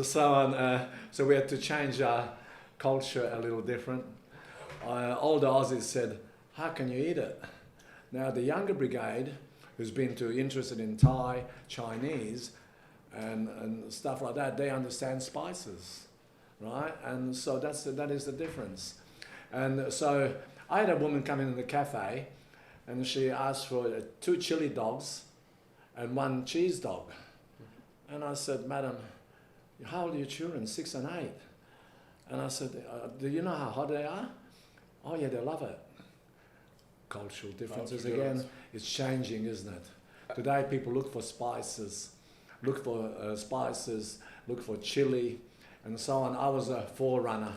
so on. So we had to change our culture a little different. Older Aussies said, how can you eat it? Now the younger brigade, who's been interested in Thai, Chinese, and stuff like that, they understand spices, right? And so that is the difference. And so I had a woman come in the cafe, and she asked for 2 chili dogs and 1 cheese dog. And I said, Madam, how old are your children? 6 and 8. And I said, do you know how hot they are? Oh yeah, they love it. Cultural differences again. It's changing, isn't it? Today people look for spices, look for chili, and so on. I was a forerunner.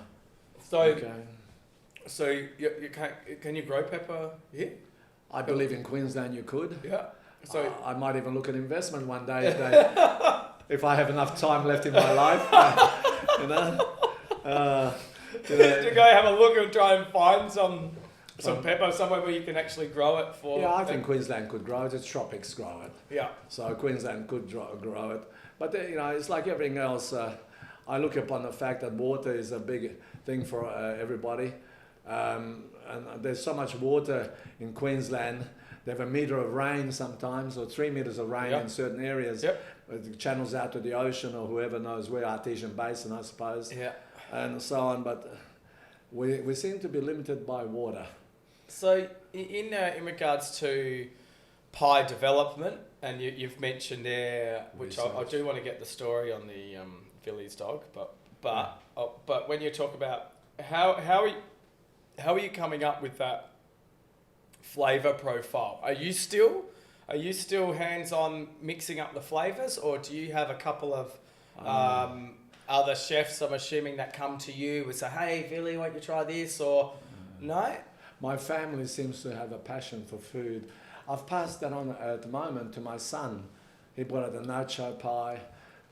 So can you grow pepper here? I believe in Queensland you could. Yeah. So I might even look at investment one day if I have enough time left in my life. You know. To go have a look and try and find some pepper somewhere where you can actually grow it for. Yeah, I think Queensland could grow it. The tropics grow it. Yeah. So Queensland could grow it, but you know, it's like everything else. I look upon the fact that water is a big thing for everybody. And there's so much water in Queensland. They have 1 metre of rain sometimes, or 3 metres of rain in certain areas. It channels out to the ocean, or whoever knows where, Artesian Basin, I suppose. Yeah. And so on, but we seem to be limited by water. So in regards to pie development, and you've mentioned there, which I do want to get the story on the Vilis dog, but when you talk about how are you coming up with that flavour profile? Are you still hands-on mixing up the flavours, or do you have a couple of other chefs, I'm assuming, that come to you and say, hey, Vili, why don't you try this, or no? My family seems to have a passion for food. I've passed that on at the moment to my son. He brought out the nacho pie.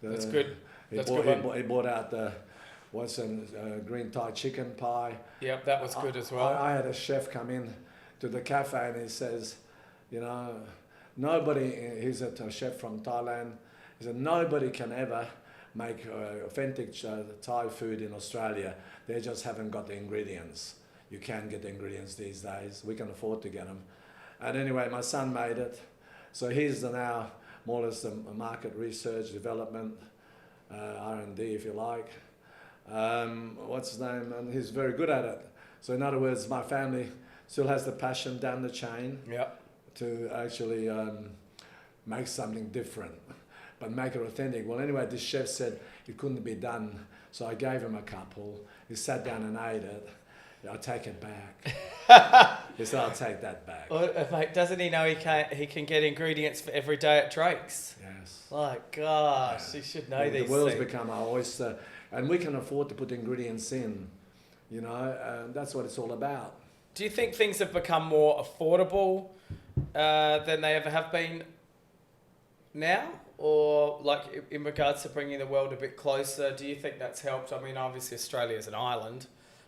That's good. He brought out the green Thai chicken pie. Yep, that was good as well. I had a chef come in to the cafe and he says, you know, he's a chef from Thailand, he said, nobody can ever make authentic Thai food in Australia. They just haven't got the ingredients. You can get the ingredients these days. We can afford to get them. And anyway, my son made it. So he's now more or less the market research, development, R&D, if you like. What's his name? And he's very good at it. So in other words, my family still has the passion down the chain to actually make something different, but make it authentic. Well, anyway, this chef said it couldn't be done, so I gave him a couple. He sat down and ate it. I'll take it back. He said, I'll take that back. Well, mate, doesn't he know he can get ingredients for every day at Drake's? Yes. Like, gosh, you should know these things. The world's become our oyster, and we can afford to put ingredients in, you know, that's what it's all about. Do you think things have become more affordable than they ever have been now? Or like in regards to bringing the world a bit closer, do you think that's helped? I mean, obviously Australia is an island,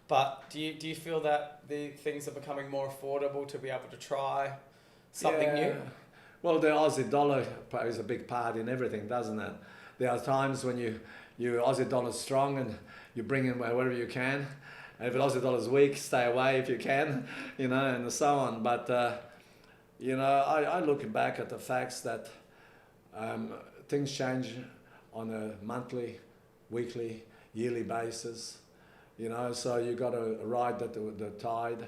but do you feel that the things are becoming more affordable to be able to try something new? Well, the Aussie dollar plays a big part in everything, doesn't it? There are times when your Aussie dollar's strong and you bring in wherever you can. And if the Aussie dollar's weak, stay away if you can, you know, and so on. But, you know, I look back at the facts that things change on a monthly, weekly, yearly basis. you know, so you got to ride the tide,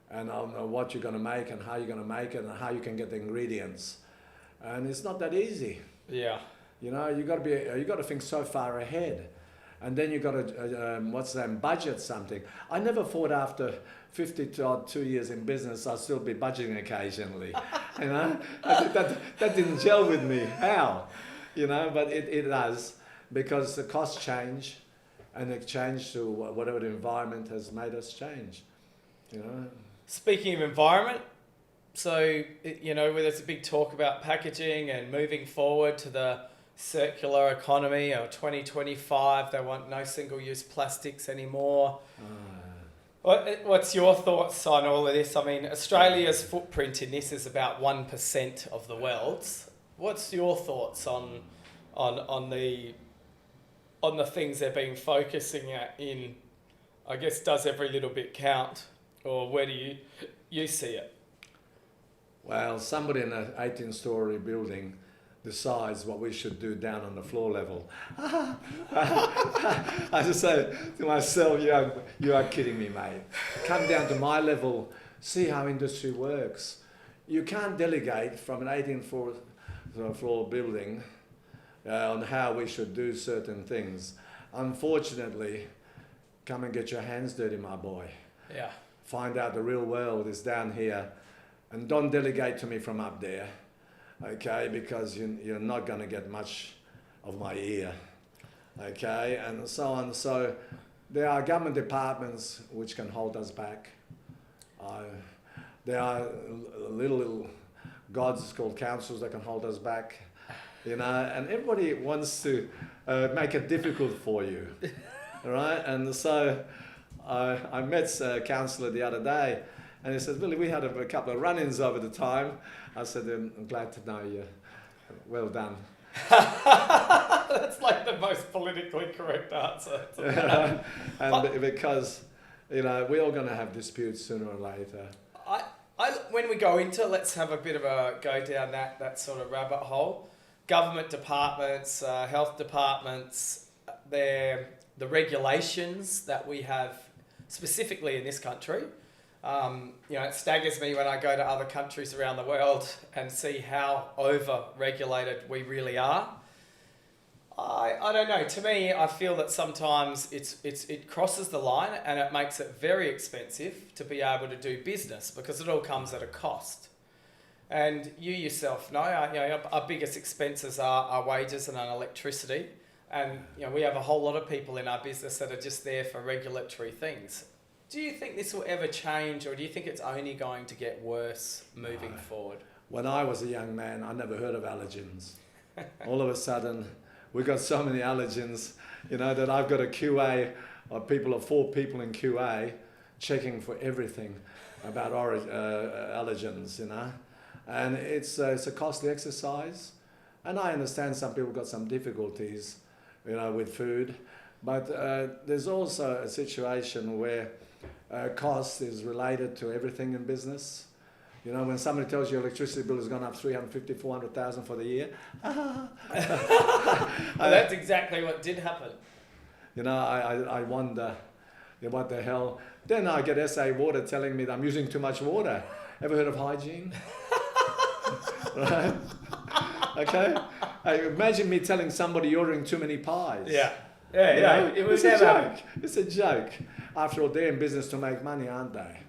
and on what you're going to make and how you're going to make it and how you can get the ingredients, and it's not that easy. Yeah. You know, you got to think so far ahead, and then you got to budget something. I never thought after 52 years in business I'll still be budgeting occasionally. You know, that didn't gel with me. How? You know, but it does, because the costs change, and it changed to whatever the environment has made us change. You know. Speaking of environment, so you know, where there's a big talk about packaging and moving forward to the circular economy, or 2025, they want no single-use plastics anymore. What's your thoughts on all of this? I mean, Australia's footprint in this is about 1% of the world's. What's your thoughts on the things they've been focusing at in, I guess, does every little bit count, or where do you see it? Well, somebody in an 18-story building decides what we should do down on the floor level. I just say to myself, you are kidding me, mate. Come down to my level, see how industry works. You can't delegate from an 18-floor building on how we should do certain things. Unfortunately, come and get your hands dirty, my boy. Yeah. Find out the real world is down here, and don't delegate to me from up there. Okay, because you're not going to get much of my ear, okay, and so on. So there are government departments which can hold us back. There are little gods called councils that can hold us back, you know, and everybody wants to make it difficult for you, right? And so I met a councillor the other day, and he said, Vili, we had a couple of run-ins over the time. I said, I'm glad to know you. Well done. That's like the most politically correct answer. And because, you know, we're all going to have disputes sooner or later. When we go into, let's have a bit of a go down that sort of rabbit hole. Government departments, health departments, the regulations that we have specifically in this country. You know, it staggers me when I go to other countries around the world and see how over-regulated we really are. I don't know. To me, I feel that sometimes it crosses the line, and it makes it very expensive to be able to do business, because it all comes at a cost. And you yourself know, our biggest expenses are our wages and our electricity. And you know, we have a whole lot of people in our business that are just there for regulatory things. Do you think this will ever change, or do you think it's only going to get worse moving forward? When I was a young man, I never heard of allergens. All of a sudden, we got so many allergens, you know, that I've got a QA of 4 people in QA checking for everything about allergens, you know. And it's a costly exercise. And I understand some people got some difficulties, you know, with food. But there's also a situation where cost is related to everything in business. You know, when somebody tells you your electricity bill has gone up 350, 400,000 for the year. Well, that's exactly what did happen. You know, I wonder, what the hell. Then I get SA Water telling me that I'm using too much water. Ever heard of hygiene? Right? Okay? Imagine me telling somebody you're ordering too many pies. Yeah. It was a joke. It's a joke. After all, they're in business to make money, aren't they?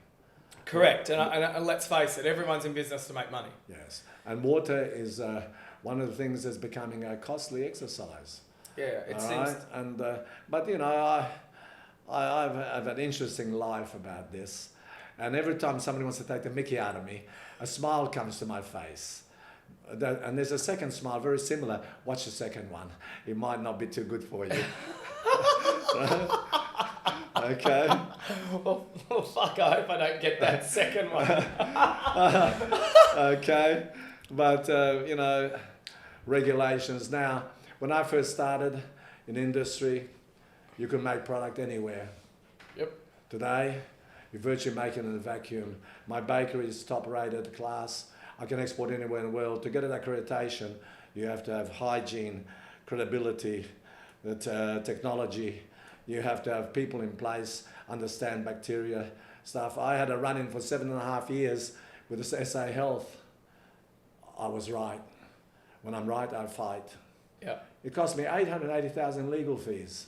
Correct. And let's face it, everyone's in business to make money. Yes. And water is one of the things that's becoming a costly exercise. Yeah, it seems. Right? And but you know, I've an interesting life about this. And every time somebody wants to take the mickey out of me, a smile comes to my face. And there's a second smile, very similar. Watch the second one. It might not be too good for you. Okay. Well, fuck, I hope I don't get that second one. Okay. But, you know, regulations. Now, when I first started in industry, you could make product anywhere. Yep. Today, you virtually make it in a vacuum. My bakery is top-rated class. I can export anywhere in the world. To get an accreditation, you have to have hygiene, credibility, technology, You have to have people in place, understand bacteria stuff. I had a run-in for 7.5 years with this SA Health. I was right. When I'm right, I fight. Yeah. It cost me 880,000 legal fees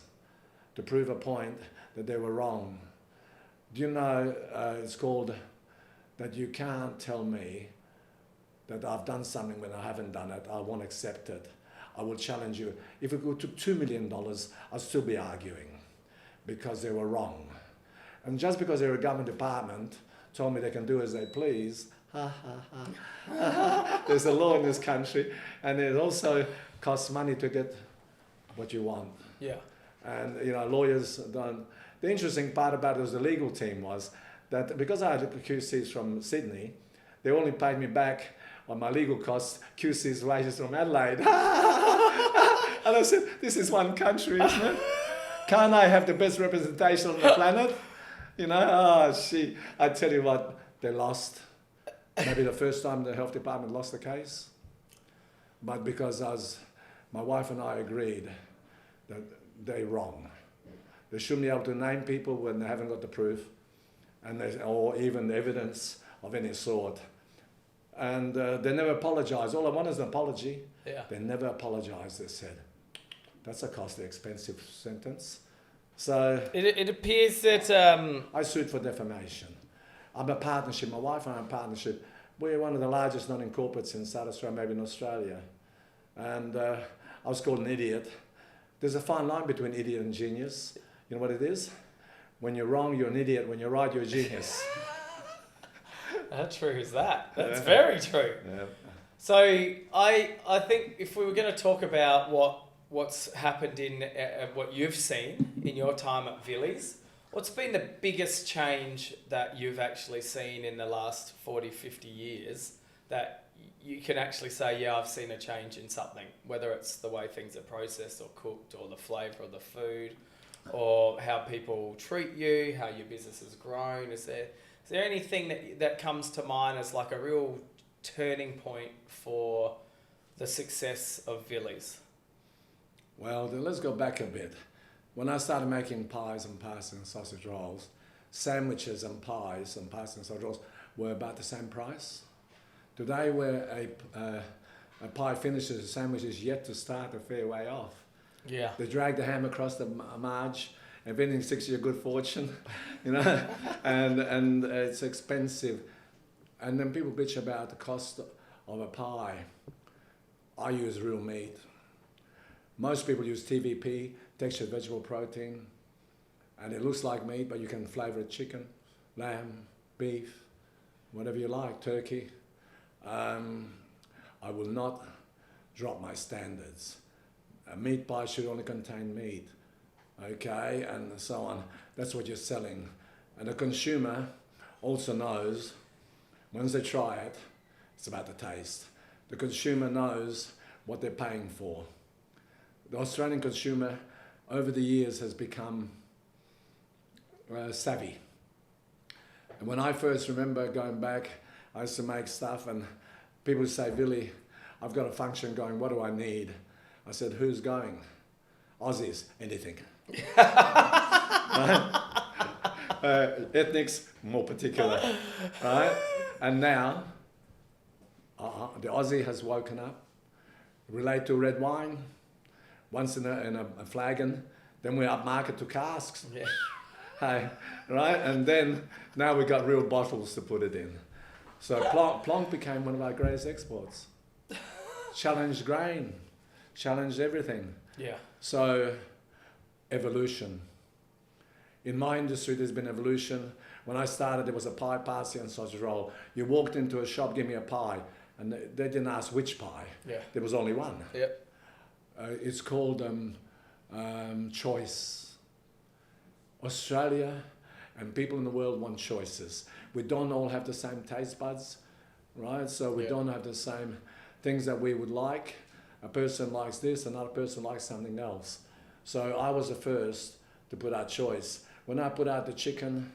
to prove a point that they were wrong. Do you know, it's called that you can't tell me that I've done something when I haven't done it. I won't accept it. I will challenge you. If it took $2 million, I'd still be arguing because they were wrong. And just because they're a government department told me they can do as they please, there's a law in this country, and it also costs money to get what you want. Yeah. And lawyers don't. The interesting part about it was the legal team was that because I had QCs from Sydney, they only paid me back on my legal costs QC's wages from Adelaide. And I said, this is one country, isn't it? Can't I have the best representation on the planet? I tell you what, they lost. Maybe the first time the health department lost the case. But because my wife and I agreed that they're wrong. They shouldn't be able to name people when they haven't got the proof or even evidence of any sort. And they never apologise. All I want is an apology. Yeah. They never apologised, they said. That's a costly, expensive sentence. So It appears that... I sued for defamation. I'm a partnership. My wife and I are a partnership. We're one of the largest non-incorporates in South Australia, maybe in Australia. And I was called an idiot. There's a fine line between idiot and genius. You know what it is? When you're wrong, you're an idiot. When you're right, you're a genius. How true is that? That's very true. Yeah. So I think if we were going to talk about what's happened in what you've seen in your time at Vilis, what's been the biggest change that you've actually seen in the last 40, 50 years that you can actually say, yeah, I've seen a change in something, whether it's the way things are processed or cooked or the flavour of the food or how people treat you, how your business has grown? Is there anything that comes to mind as like a real turning point for the success of Vilis? Well, then let's go back a bit. When I started making pies and pastas and sausage rolls, sandwiches and pies and pastas and sausage rolls were about the same price. Today, where a pie finishes, a sandwich is yet to start a fair way off. Yeah. They drag the ham across the marge, and if anything sticks you a good fortune, and it's expensive. And then people bitch about the cost of a pie. I use real meat. Most people use TVP, textured vegetable protein, and it looks like meat, but you can flavour it chicken, lamb, beef, whatever you like, turkey. I will not drop my standards. A meat pie should only contain meat, okay, and so on. That's what you're selling. And the consumer also knows, once they try it, it's about the taste. The consumer knows what they're paying for. The Australian consumer, over the years, has become savvy. And when I first remember going back, I used to make stuff and people would say, Vili, I've got a function going, what do I need? I said, who's going? Aussies, anything. Ethnics, more particular, right? And now, the Aussie has woken up, relate to red wine, once in a flagon, then we're upmarket to casks. Yeah. Hey, right? And then now we've got real bottles to put it in. So Plonk became one of our greatest exports. Challenged grain, challenged everything. Yeah. So evolution. In my industry, there's been evolution. When I started, there was a pie, pasty, and sausage roll. You walked into a shop, give me a pie, and they didn't ask which pie. Yeah. There was only one. Yep. It's called choice. Australia and people in the world want choices. We don't all have the same taste buds, right? So we don't have the same things that we would like. A person likes this, another person likes something else. So I was the first to put out choice. When I put out the chicken,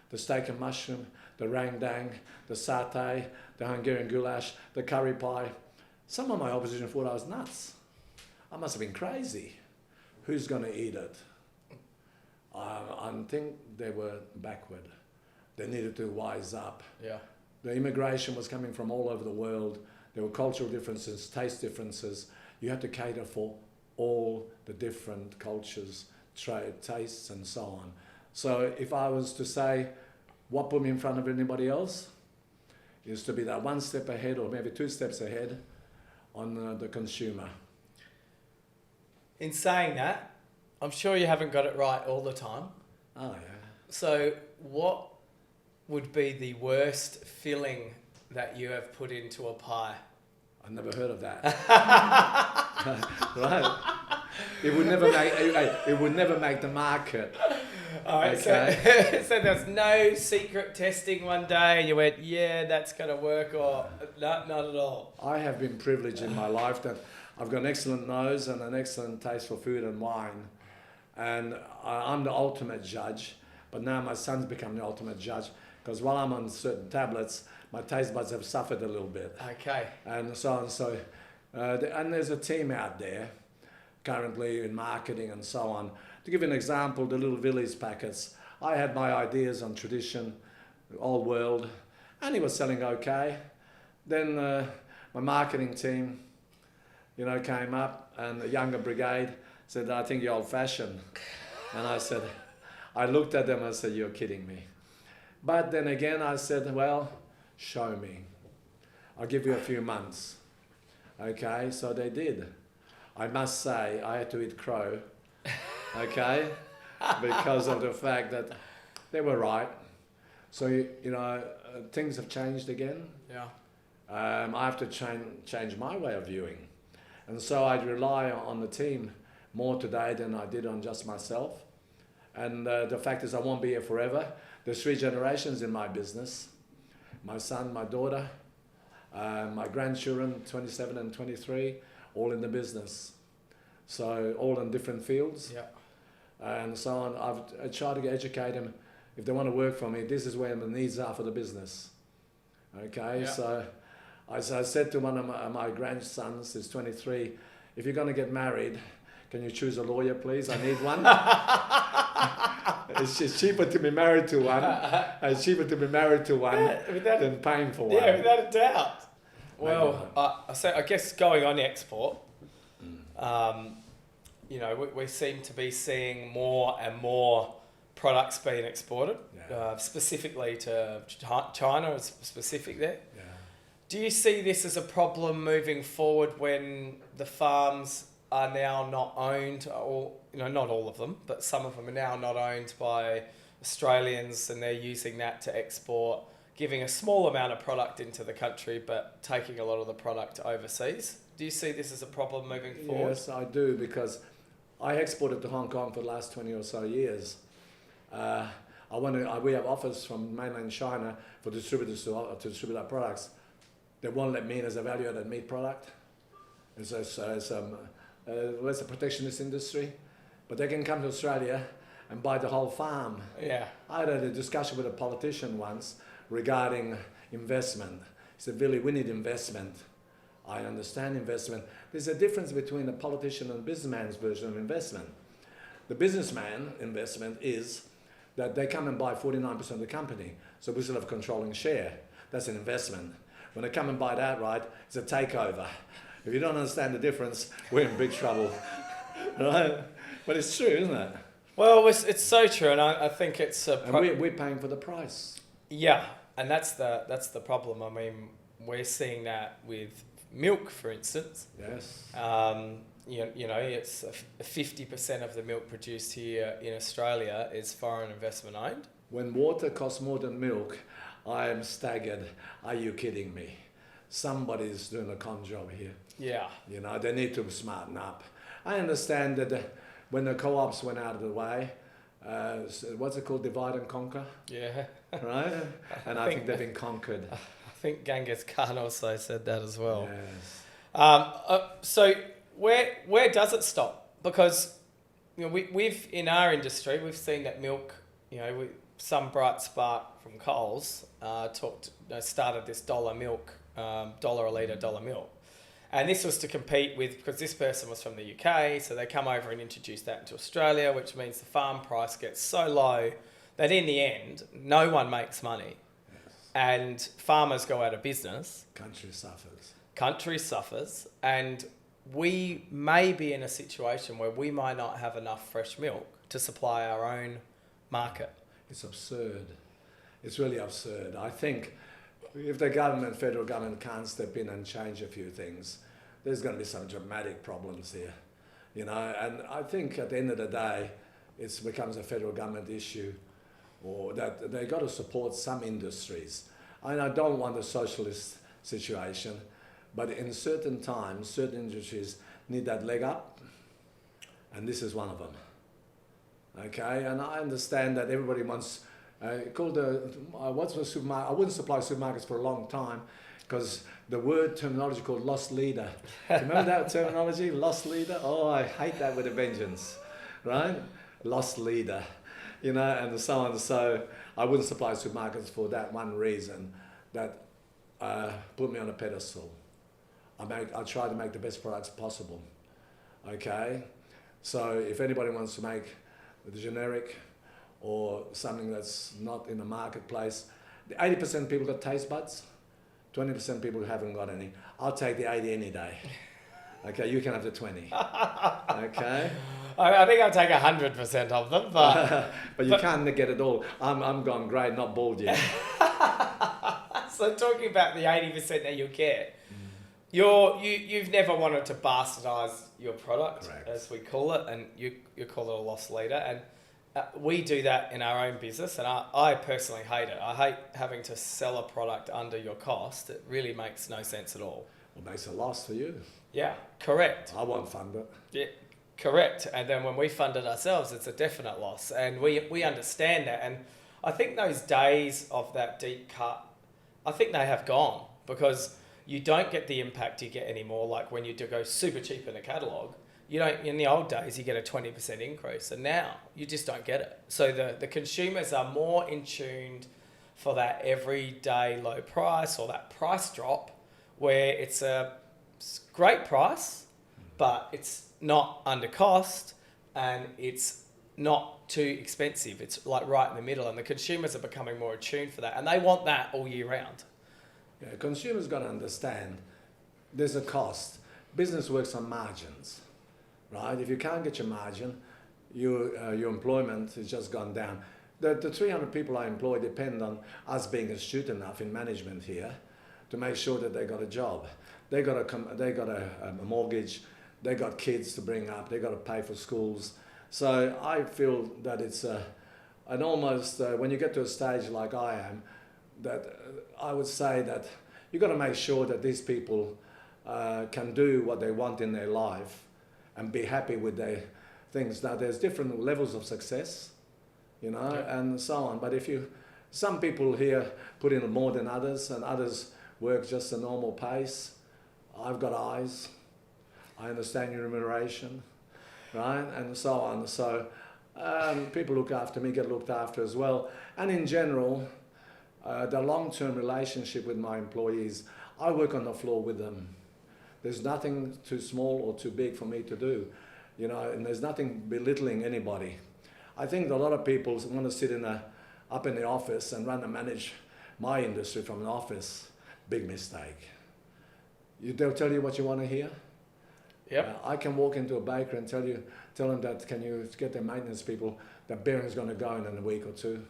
the steak and mushroom, the rang-dang, the satay, the Hungarian goulash, the curry pie, some of my opposition thought I was nuts. I must have been crazy. Who's going to eat it? I think they were backward. They needed to wise up. Yeah. The immigration was coming from all over the world. There were cultural differences, taste differences. You had to cater for all the different cultures, tastes and so on. So if I was to say what put me in front of anybody else, is to be that one step ahead or maybe 2 steps ahead on the consumer. In saying that, I'm sure you haven't got it right all the time. Oh yeah. So what would be the worst filling that you have put into a pie? I never heard of that. Right. It would never make the market. All right, Okay. so there's no secret testing one day and you went, yeah, that's going to work, or not at all? I have been privileged in my life that I've got an excellent nose and an excellent taste for food and wine. And I'm the ultimate judge, but now my son's become the ultimate judge because while I'm on certain tablets, my taste buds have suffered a little bit. Okay. And so on. So, and there's a team out there currently in marketing and so on. To give you an example, the little Vilis packets, I had my ideas on tradition, old world, and he was selling okay. Then my marketing team, came up, and the younger brigade said, I think you're old-fashioned. And I looked at them and I said, you're kidding me. But then again, I said, well, show me. I'll give you a few months. Okay, so they did. I must say, I had to eat crow, okay, because of the fact that they were right. So, things have changed again. Yeah. I have to change my way of viewing. And so I'd rely on the team more today than I did on just myself. And the fact is I won't be here forever. There's 3 generations in my business. My son, my daughter, my grandchildren, 27 and 23, all in the business. So all in different fields. Yeah. And so on. I try to educate them. If they want to work for me, this is where the needs are for the business. Okay, yeah. So I said to one of my grandsons, who's 23, if you're going to get married, can you choose a lawyer, please? I need one. It's cheaper to be married to one. It's cheaper to be married to one than paying for one. Yeah, without a doubt. Well, so I guess going on export, we seem to be seeing more and more products being exported, specifically to China is specific there. Yeah. Do you see this as a problem moving forward when the farms are now not owned, or not all of them, but some of them are now not owned by Australians, and they're using that to export, giving a small amount of product into the country, but taking a lot of the product overseas? Do you see this as a problem moving forward? Yes, I do, because I exported to Hong Kong for the last 20 or so years. We have offers from mainland China for distributors to distribute our products. They won't let me in as a value-added meat product. It's a protectionist industry, but they can come to Australia and buy the whole farm. Yeah. I had a discussion with a politician once regarding investment. He said, Vili, we need investment. I understand investment. There's a difference between a politician and a businessman's version of investment. The businessman investment is that they come and buy 49% of the company, so we still have a controlling share. That's an investment. When they come and buy it outright, it's a takeover. If you don't understand the difference, we're in big trouble, right? But it's true, isn't it? Well, it's so true, and I think it's and we're paying for the price. Yeah, and that's the problem. I mean, we're seeing that with milk, for instance. Yes. It's 50% of the milk produced here in Australia is foreign investment owned. When water costs more than milk, I am staggered. Are you kidding me? Somebody's doing a con job here. Yeah. They need to smarten up. I understand that when the co-ops went out of the way, what's it called, divide and conquer? Yeah. Right? And I think they've been conquered. I think Genghis Khan also said that as well. Yes. So where does it stop? Because we've in our industry we've seen that milk. Some bright spark from Coles started this dollar a litre milk, And this was to compete with, because this person was from the UK, so they come over and introduce that into Australia, which means the farm price gets so low that in the end, no one makes money. Yes. And farmers go out of business. Country suffers. Country suffers. And we may be in a situation where we might not have enough fresh milk to supply our own market. It's absurd. It's really absurd. I think if the government, federal government, can't step in and change a few things, there's going to be some dramatic problems here, you know. And I think at the end of the day, it becomes a federal government issue, or that they got to support some industries. And I don't want a socialist situation, but in certain times, certain industries need that leg up, and this is one of them. Okay, and I understand that everybody wants. What's the supermarket? I wouldn't supply supermarkets for a long time because the word terminology called lost leader. Do you remember that terminology, lost leader? Oh, I hate that with a vengeance, right? Lost leader, you know, and so on. So I wouldn't supply supermarkets for that one reason, that put me on a pedestal. I try to make the best products possible, okay? So if anybody wants to make the generic or something that's not in the marketplace, the 80% people got taste buds, 20% people haven't got any. I'll take the 80 any day. Okay, you can have the 20. Okay? I think I'll take 100% of them, but... but you can't get it all. I'm gone grey, not bald yet. So talking about the 80% that you'll get, you've never wanted to bastardise your product, correct, as we call it, and you call it a loss leader, and we do that in our own business, and I personally hate it. I hate having to sell a product under your cost. It really makes no sense at all. It makes a loss for you. Yeah, correct. I won't fund it. Yeah, correct. And then when we fund it ourselves, it's a definite loss, and we understand that. And I think those days of that deep cut, I think they have gone, because you don't get the impact you get anymore. Like when you do go super cheap in a catalogue, you don't. In the old days, you get a 20% increase, and now you just don't get it. So the consumers are more in tuned for that everyday low price or that price drop, where it's a great price, but it's not under cost and it's not too expensive. It's like right in the middle, and the consumers are becoming more attuned for that, and they want that all year round. Yeah, consumers got to understand there's a cost. Business works on margins. Right? If you can't get your margin, your employment has just gone down. The 300 people I employ depend on us being astute enough in management here to make sure that they got a job. They got a mortgage, they got kids to bring up, they got to pay for schools. So I feel that it's an almost, when you get to a stage like I am, that I would say that you've got to make sure that these people can do what they want in their life and be happy with their things. Now, there's different levels of success, you know, yeah, and so on. But some people here put in more than others, and others work just a normal pace. I've got eyes. I understand your remuneration, right? And so on. So people look after me, get looked after as well. And in general, the long-term relationship with my employees, I work on the floor with them. There's nothing too small or too big for me to do, you know, and there's nothing belittling anybody. I think a lot of people want to sit up in the office and run and manage my industry from an office. Big mistake. They'll tell you what you want to hear. Yep. I can walk into a bakery and tell them that, can you get their maintenance people, that bearing's going to go in a week or two.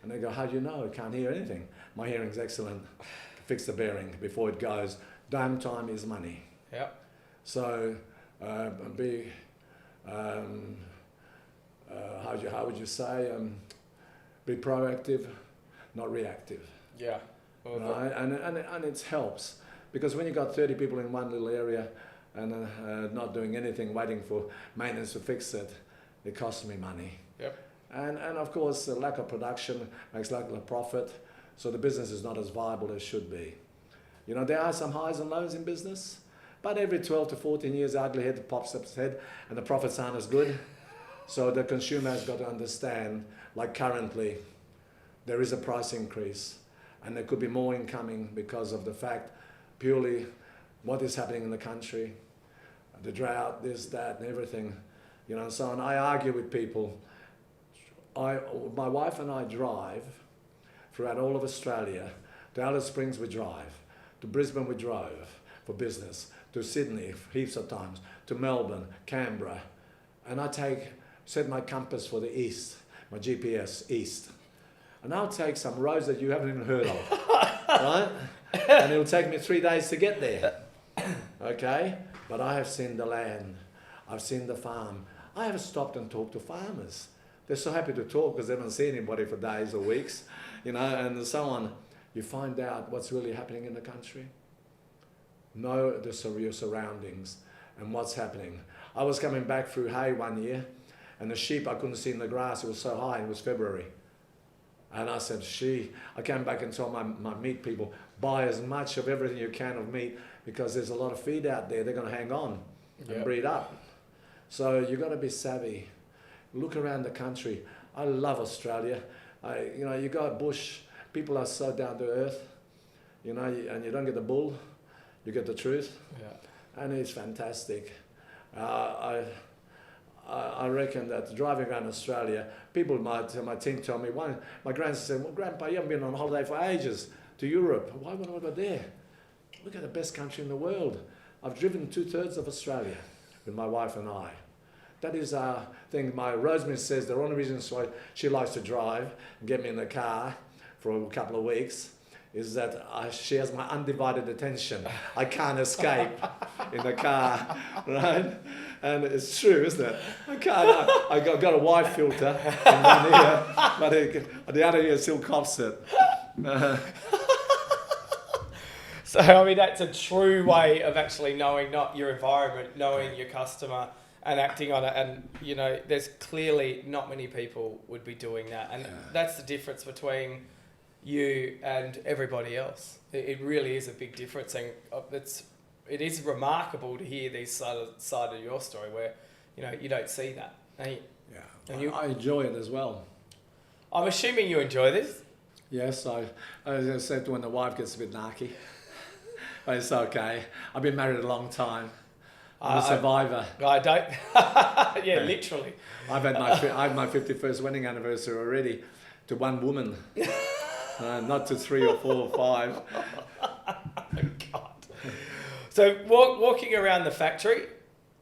And they go, how do you know? I can't hear anything. My hearing's excellent. Fix the bearing before it goes. Damn time is money. Yep. So how would you say? Be proactive, not reactive. Yeah. Well, right? And it helps, because when you got 30 people in one little area and not doing anything, waiting for maintenance to fix it, it costs me money. Yep. And of course, the lack of production makes lack of profit, so the business is not as viable as should be. You know, there are some highs and lows in business, but every 12 to 14 years, the ugly head pops up its head and the profits aren't as good. So the consumer has got to understand, like currently, there is a price increase and there could be more incoming because of the fact purely what is happening in the country, the drought, this, that, and everything, and so on. I argue with people. My wife and I drive throughout all of Australia. To Alice Springs we drive, to Brisbane we drove for business, to Sydney heaps of times, to Melbourne, Canberra, and I set my compass for the east, my GPS east, and I'll take some roads that you haven't even heard of, right? And it'll take me 3 days to get there, okay? But I have seen the land, I've seen the farm. I have stopped and talked to farmers. They're so happy to talk because they haven't seen anybody for days or weeks, and so on. You find out what's really happening in the country. Know your surroundings and what's happening. I was coming back through hay one year, and the sheep I couldn't see in the grass. It was so high. It was February. And I said, I came back and told my meat people, buy as much of everything you can of meat because there's a lot of feed out there. They're going to hang on and breed up. So you've got to be savvy. Look around the country. I love Australia. You go bush, people are so down to earth, and you don't get the bull, you get the truth. Yeah. And it's fantastic. I reckon that driving around Australia, people, my team told me, my grandson said, well, Grandpa, you haven't been on holiday for ages to Europe. Why would I go there? Look at the best country in the world. I've driven 2/3 of Australia with my wife and I. That is our thing. My Rosemary says the only reason why she likes to drive and get me in the car for a couple of weeks is that she has my undivided attention. I can't escape in the car, right? And it's true, isn't it? I can't. I got a white filter in one ear, but the other ear still coughs it. So, I mean, that's a true way of actually knowing not your environment, knowing your customer and acting on it. And, there's clearly not many people would be doing that. And that's the difference between you and everybody else. It really is a big difference. And it is remarkable to hear this side of your story where, you don't see that. And I enjoy it as well. I'm assuming you enjoy this. Yes, as I said, when the wife gets a bit narky. But it's okay. I've been married a long time. I'm a survivor. I don't. Yeah, literally. I had my 51st wedding anniversary already to one woman, not to 3 or 4 or 5. God. So walking around the factory,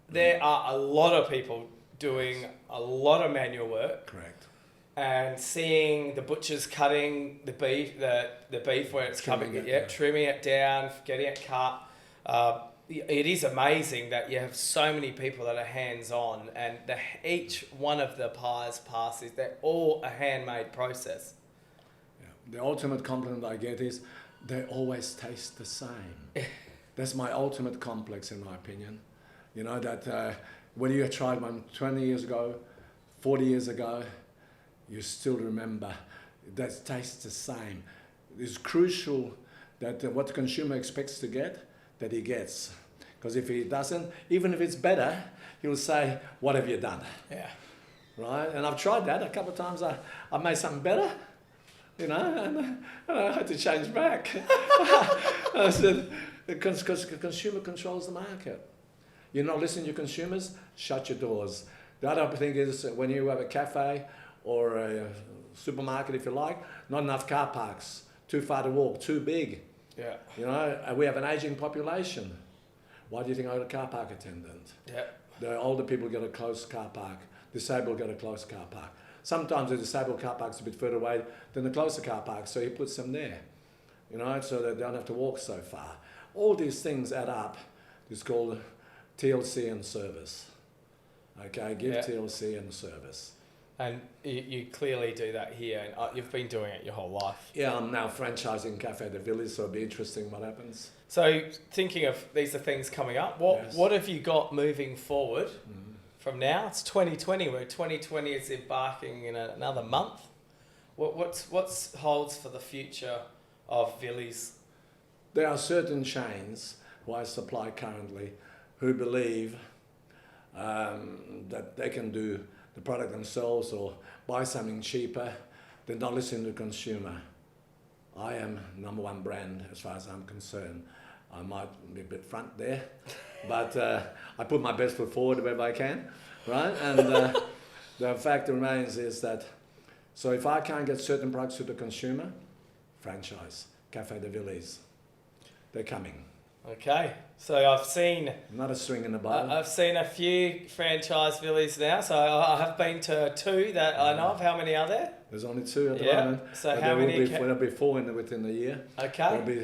there are a lot of people doing a lot of manual work. Correct. And seeing the butchers cutting the beef, the beef where it's trimming it down, getting it cut. It is amazing that you have so many people that are hands-on, and each one of the pies passes, they're all a handmade process. Yeah. The ultimate compliment I get is they always taste the same. That's my ultimate complex, in my opinion. That when you tried one 20 years ago, 40 years ago, you still remember that tastes the same. It's crucial that what the consumer expects to get, that he gets. Because if he doesn't, even if it's better, he'll say, what have you done? Yeah. Right? And I've tried that a couple of times. I made something better, and I had to change back. I said, because the consumer controls the market. You're not listening to your consumers, shut your doors. The other thing is when you have a cafe or a supermarket, if you like, not enough car parks, too far to walk, too big. Yeah. We have an aging population. Why do you think I got a car park attendant? Yeah. The older people get a close car park. Disabled get a close car park. Sometimes the disabled car park's a bit further away than the closer car park, so he puts them there, so they don't have to walk so far. All these things add up. It's called TLC and service. Okay, give TLC and service. And you clearly do that here, and you've been doing it your whole life. Yeah, I'm now franchising Cafe de Vilis, so it'll be interesting what happens. So thinking of these are things coming up, what have you got moving forward from now? It's 2020, where 2020 is embarking in another month. What holds for the future of Vilis? There are certain chains who I supply currently who believe that they can do the product themselves or buy something cheaper. They're not listening to the consumer. I am #1 brand as far as I'm concerned. I might be a bit front there, but I put my best foot forward wherever I can, right? And the fact remains is that, so if I can't get certain products to the consumer, franchise, Cafe de Vilis, they're coming. Okay, so I've seen... Not a string in the bow. I've seen a few franchise Vilis now, so I have been to 2 that I know of. How many are there? There's only 2 at the Yeah. moment. So but how many? There'll be 4 within the year. Okay. There'll be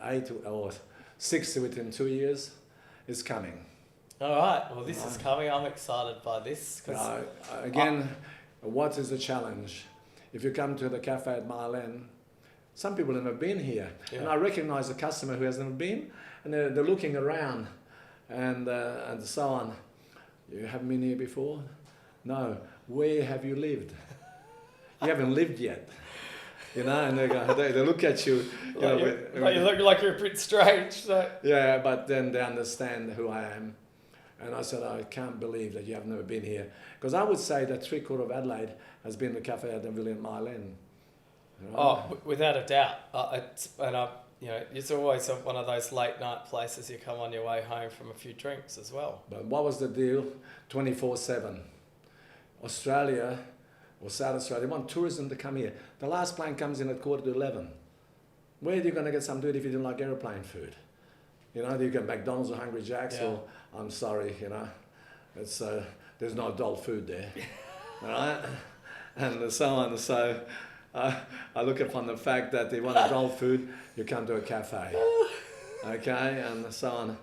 8 or 6 within 2 years. It's coming. All right. Well, this is coming. I'm excited by this. Again, what is the challenge? If you come to the cafe at Marlene, some people have never been here. Yeah. And I recognize a customer who has never been, and they're looking around and so on. You haven't been here before? No. Where have you lived? You haven't lived yet. You know, and they look at you. You look like you're a bit strange. So. Yeah, but then they understand who I am. And I said, I can't believe that you have never been here. Because I would say that 3/4 of Adelaide has been the cafe at the Vili Milisits. Right? Oh, without a doubt. It's always one of those late night places you come on your way home from a few drinks as well. But what was the deal? 24/7. Australia, or South Australia, they want tourism to come here. The last plane comes in at 10:45. Where are you going to get some food if you didn't like aeroplane food? You know, you get McDonald's or Hungry Jack's, or I'm sorry, you know, it's there's no adult food there, all right, and so on. So I look upon the fact that they want adult food, you come to a cafe, okay, and so on.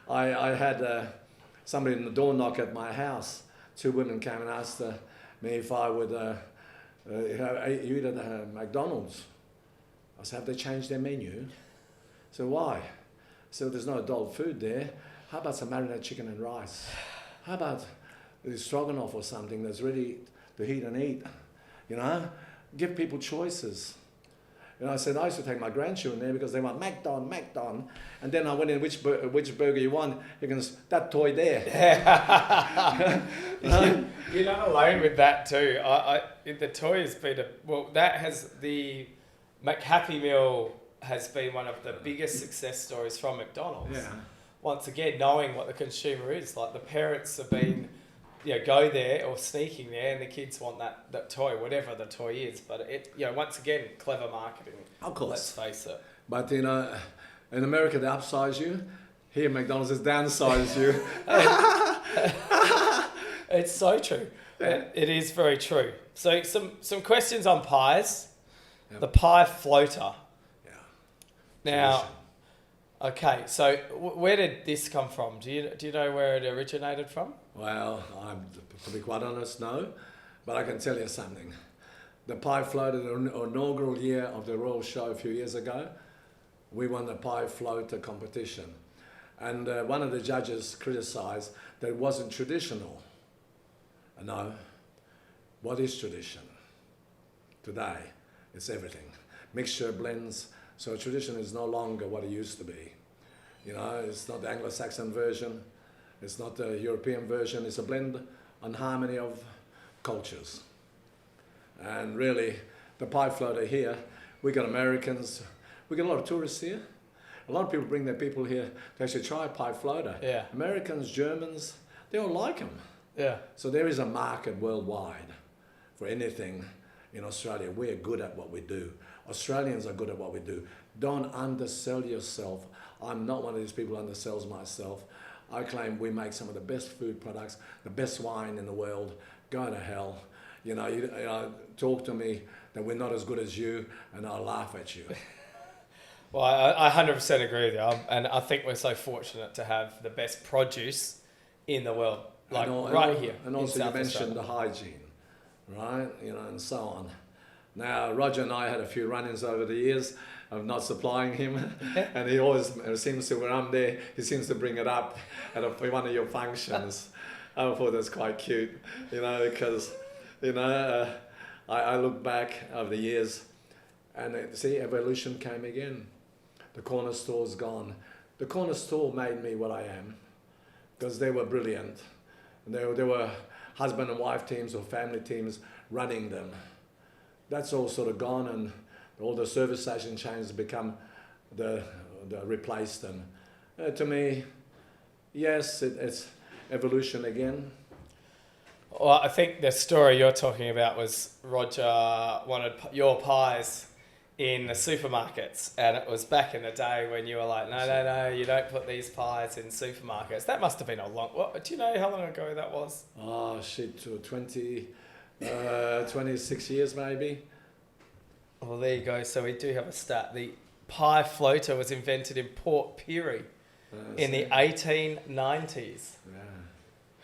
I had somebody in the door knock at my house. 2 women came and asked me if I would eat at McDonald's. I said, have they changed their menu? So why? So there's no adult food there. How about some marinated chicken and rice? How about the stroganoff or something that's ready to heat and eat? You know, give people choices. You know, I said I used to take my grandchildren there because they want Macdon, and then I went in, which burger you want? You can that toy there. You're not alone with that too. The toy has been the McHappy Meal has been one of the biggest success stories from McDonald's. Yeah. Once again, knowing what the consumer is, like the parents have been, go there or sneaking there, and the kids want that toy, whatever the toy is. But it, once again, clever marketing. Of course. Let's face it. But in America they upsize you. Here McDonald's is downsize you. It's so true. Yeah. It is very true. So some questions on pies. Yep. The pie floater. Yeah. Now, okay, so where did this come from? Do you know where it originated from? Well, to be quite honest, no. But I can tell you something. The pie floater, the inaugural year of the Royal Show a few years ago, we won the pie floater competition. And one of the judges criticised that it wasn't traditional. No. What is tradition? Today, it's everything. Mixture, blends. So tradition is no longer what it used to be. You know, it's not the Anglo-Saxon version. It's not the European version. It's a blend and harmony of cultures. And really, the pie floater here, we got Americans, we got a lot of tourists here. A lot of people bring their people here to actually try a pie floater. Yeah. Americans, Germans, they all like them. Yeah. So there is a market worldwide for anything in Australia. We're good at what we do. Australians are good at what we do. Don't undersell yourself. I'm not one of these people who undersells myself. I claim we make some of the best food products, the best wine in the world. Go to hell. You know, talk to me that we're not as good as you, and I'll laugh at you. Well, I 100% agree with you, and I think we're so fortunate to have the best produce in the world, here. And also you mentioned Australia. the hygiene, right? You know, and so on. Now, Roger and I had a few run-ins over the years of not supplying him, and he always seems to, when I'm there, he seems to bring it up at one of your functions. I thought that's quite cute, you know, because, you know, I look back over the years, and see, evolution came again. The corner store's gone. The corner store made me what I am, because they were brilliant. And they were husband and wife teams or family teams running them. That's all sort of gone, and all the service station chains have become the replace them. To me, yes, it's evolution again. Well, I think the story you're talking about was Roger wanted your pies in the supermarkets, and it was back in the day when you were like, no, you don't put these pies in supermarkets. That must have been a long... do you know how long ago that was? Oh, shit, 26 years maybe. Well, there you go. So we do have a stat. The pie floater was invented in Port Pirie in the 1890s. Yeah.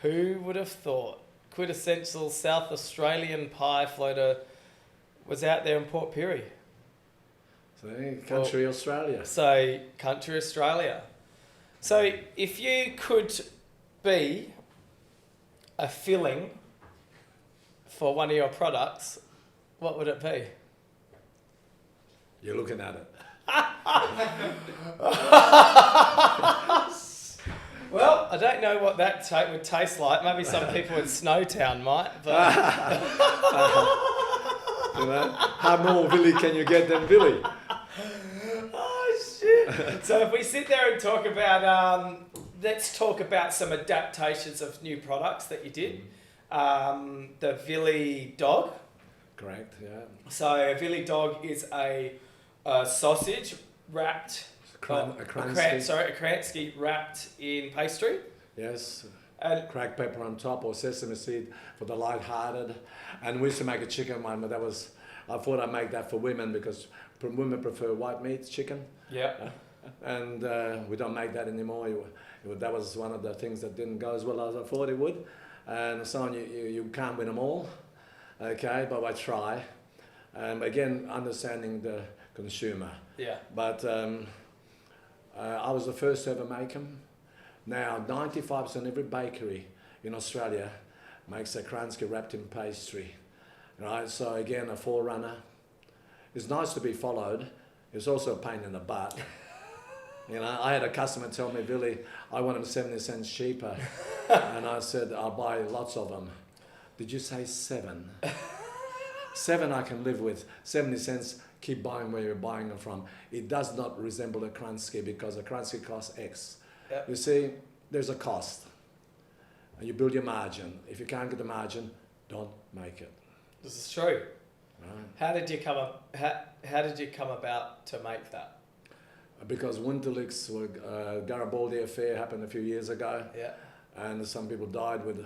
Who would have thought quintessential South Australian pie floater was out there in Port Pirie? So, country Australia. So, country Australia. So, if you could be a filling for one of your products, what would it be? You're looking at it. Well, I don't know what that would taste like. Maybe some people in Snowtown might, but... You know, how more Vili can you get than Vili? Oh, shit. So if we sit there and talk about... let's talk about some adaptations of new products that you did. The Vili dog. Correct, yeah. So a Vili dog is a sausage wrapped... a Kransky wrapped in pastry. Yes. And cracked pepper on top, or sesame seed for the light-hearted. And we used to make a chicken one, but I thought I'd make that for women because women prefer white meat chicken. Yeah. And we don't make that anymore. That was one of the things that didn't go as well as I thought it would. And so on, you can't win them all, okay, but I try. Again, understanding the consumer. Yeah. But I was the first to ever make them. Now, 95% of every bakery in Australia makes a Kransky wrapped in pastry. Right? So again, a forerunner. It's nice to be followed. It's also a pain in the butt. You know, I had a customer tell me, Vili, I want them 70 cents cheaper. And I said, I'll buy lots of them. Did you say 7? 7 I can live with. 70 cents, keep buying where you're buying them from. It does not resemble a Kransky because a Kransky costs X. Yep. You see, there's a cost. And you build your margin. If you can't get the margin, don't make it. This is true. Right. How did you come about to make that? Because Winterlicks, Garibaldi affair happened a few years ago. Yeah. And some people died with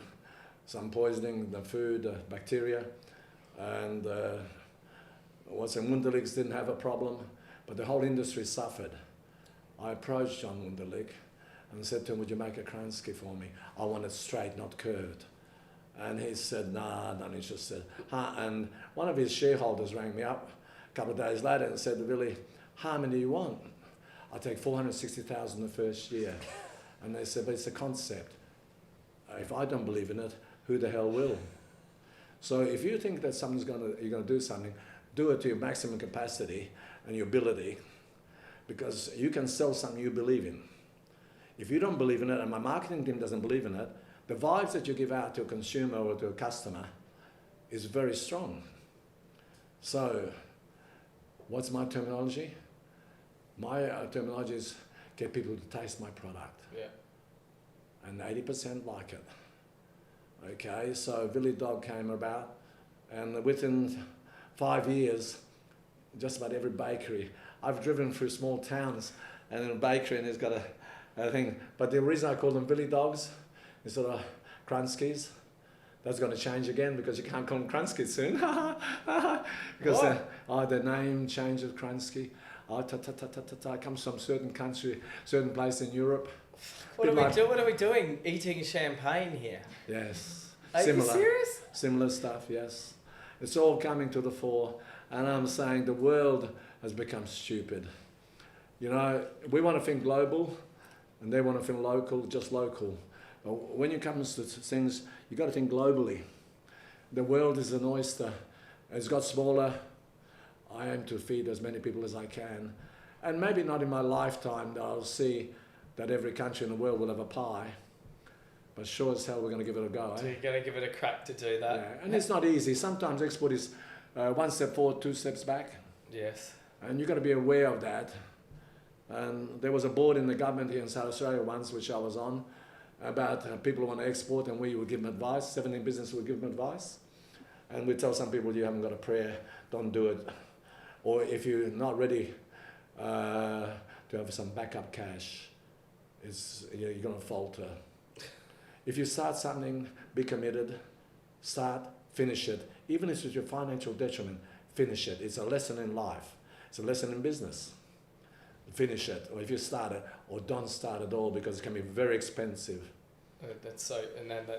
some poisoning, the food, bacteria. And Winterlicks didn't have a problem, but the whole industry suffered. I approached John Winterlick and said to him, would you make a Kransky for me? I want it straight, not curved. And he said, nah, not interested. And one of his shareholders rang me up a couple of days later and said, Vili, how many do you want? I'll take 460,000 the first year. And they said, but it's a concept. If I don't believe in it, who the hell will? So if you think that you're going to do something, do it to your maximum capacity and your ability, because you can sell something you believe in. If you don't believe in it, and my marketing team doesn't believe in it, the vibes that you give out to a consumer or to a customer is very strong. So, what's my terminology? My terminology is get people to taste my product. Yeah. And 80% like it. Okay, so Vili Dog came about, and within 5 years, just about every bakery, I've driven through small towns and in a bakery and it's got a thing. But the reason I call them Vili Dogs instead of Kranskys, that's going to change again because you can't call them Kranskys soon. Because the name changes, Kransky. It comes from certain country, certain place in Europe. What are we doing? Eating champagne here? Yes. Are you serious? Similar stuff, yes. It's all coming to the fore. And I'm saying the world has become stupid. You know, we want to think global and they want to think local, just local. But when it comes to things, you've got to think globally. The world is an oyster. It's got smaller. I aim to feed as many people as I can. And maybe not in my lifetime that I'll see that every country in the world will have a pie. But sure as hell we're going to give it a go. So you're going to give it a crack to do that? Yeah, and it's not easy. Sometimes export is 1 step forward, 2 steps back. Yes. And you've got to be aware of that. And there was a board in the government here in South Australia once, which I was on, about people who want to export, and we would give them advice. 17 businesses would give them advice. And we tell some people, you haven't got a prayer, don't do it. Or if you're not ready to have some backup cash, you're going to falter. If you start something, be committed, start, finish it. Even if it's your financial detriment, finish it. It's a lesson in life. It's a lesson in business. Finish it. Or if you start it, or don't start at all, because it can be very expensive. That's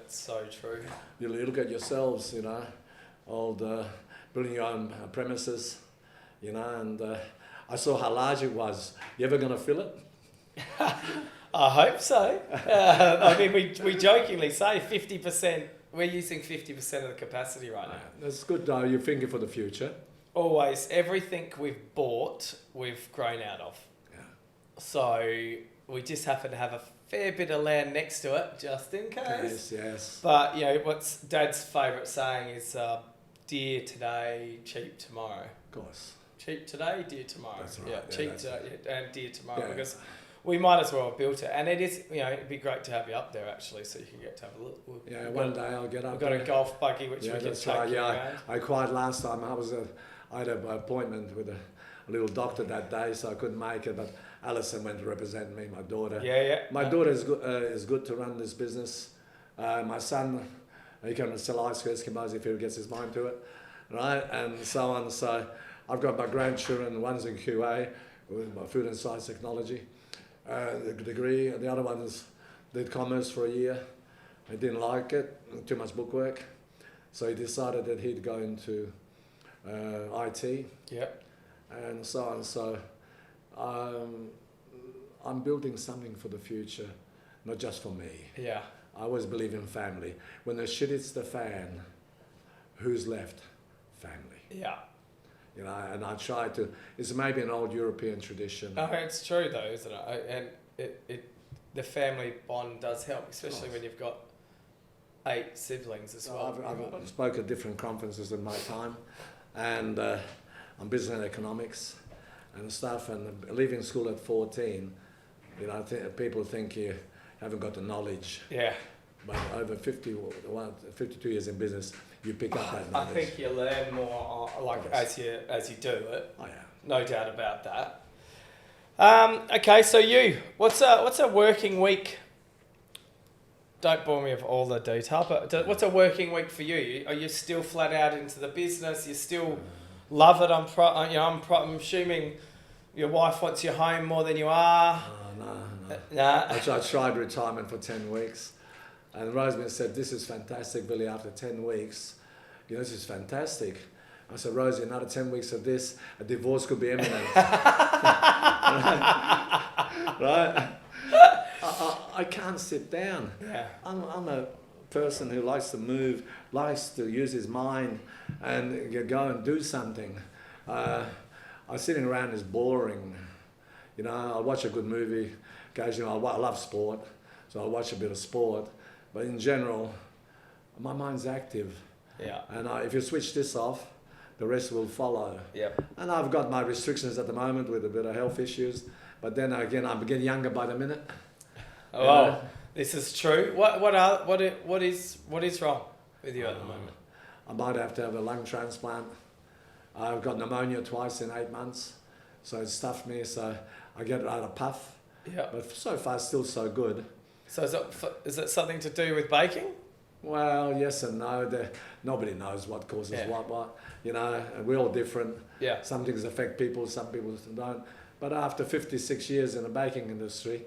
so true. You look at yourselves, building your own premises, and I saw how large it was. You ever going to fill it? I hope so. I mean, we jokingly say 50%. We're using 50% of the capacity right now. That's good though. You're thinking for the future. Always. Everything we've bought, we've grown out of. Yeah. So we just happen to have a fair bit of land next to it, just in case. Yes. But, what's Dad's favourite saying is dear today, cheap tomorrow. Of course. Cheap today, dear tomorrow. That's right. Yeah, Yeah, cheap today and dear tomorrow. Yeah. Because we might as well have built it. And it is, it'd be great to have you up there actually, so you can get to have a look. One day I'll get up. We've got a golf buggy which we can that's take right. you Yeah, around. I cried last time. I had an appointment with a little doctor that day, so I couldn't make it. But Alison went to represent me, my daughter. Yeah. My daughter is good to run this business. My son, he can sell ice cream Eskimos if he gets his mind to it, right? And so on. So I've got my grandchildren. One's in QA, with my food and science technology degree. The other ones did commerce for a year. He didn't like it, too much bookwork. So he decided that he'd go into IT. Yep. And so on. So I'm building something for the future, not just for me. Yeah. I always believe in family. When the shit hits the fan, who's left? Family. Yeah. And I try to, it's maybe an old European tradition. No, it's true though, isn't it? And the family bond does help, especially when you've got 8 siblings as well. I've spoken at different conferences in my time, and on business and economics and stuff, and leaving school at 14, people think you haven't got the knowledge. Yeah. But over 52 years in business, you pick up that I knowledge. think you learn more as you do it. Oh yeah. No doubt about that. Okay, so what's a working week? Don't bore me with all the detail, but what's a working week for you? Are you still flat out into the business? You still love it? I'm assuming your wife wants you home more than you are. No. Nah. I tried retirement for 10 weeks, and Rosemary said, "This is fantastic, Vili. After 10 weeks, this is fantastic." I said, "Rosie, another 10 weeks of this, a divorce could be imminent." Right? I can't sit down. Yeah. I'm a person who likes to move, likes to use his mind and go and do something. Sitting around is boring. I watch a good movie. Occasionally, I love sport, so I watch a bit of sport. But in general, my mind's active. Yeah. And if you switch this off, the rest will follow. Yep. And I've got my restrictions at the moment with a bit of health issues. But then again, I'm getting younger by the minute. Oh, this is true. What is wrong with you at the moment? I might have to have a lung transplant. I've got pneumonia twice in 8 months, so it stuffed me. So I get out of puff. Yeah. But so far, still so good. So is it something to do with baking? Well, yes and no. Nobody knows what causes what. We're all different. Yeah. Some things affect people, some people don't. But after 56 years in the baking industry,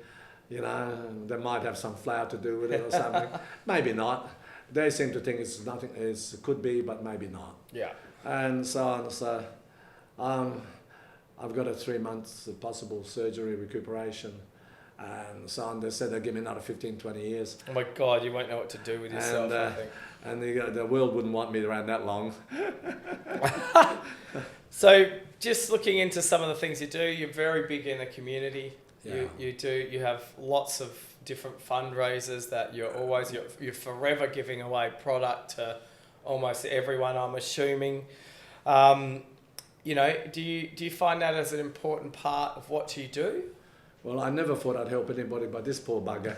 they might have some flour to do with it or something. Maybe not. They seem to think it's nothing. It could be, but maybe not. Yeah. And so on. So, I've got a 3 months of possible surgery recuperation, and so on. They said they'll give me another 15, 20 years. Oh my God, you won't know what to do with yourself. I think. And the world wouldn't want me around that long. So, just looking into some of the things you do, you're very big in the community. Yeah. You have lots of different fundraisers that you're forever giving away product to almost everyone, I'm assuming. Do you find that as an important part of what you do? Well, I never thought I'd help anybody but this poor bugger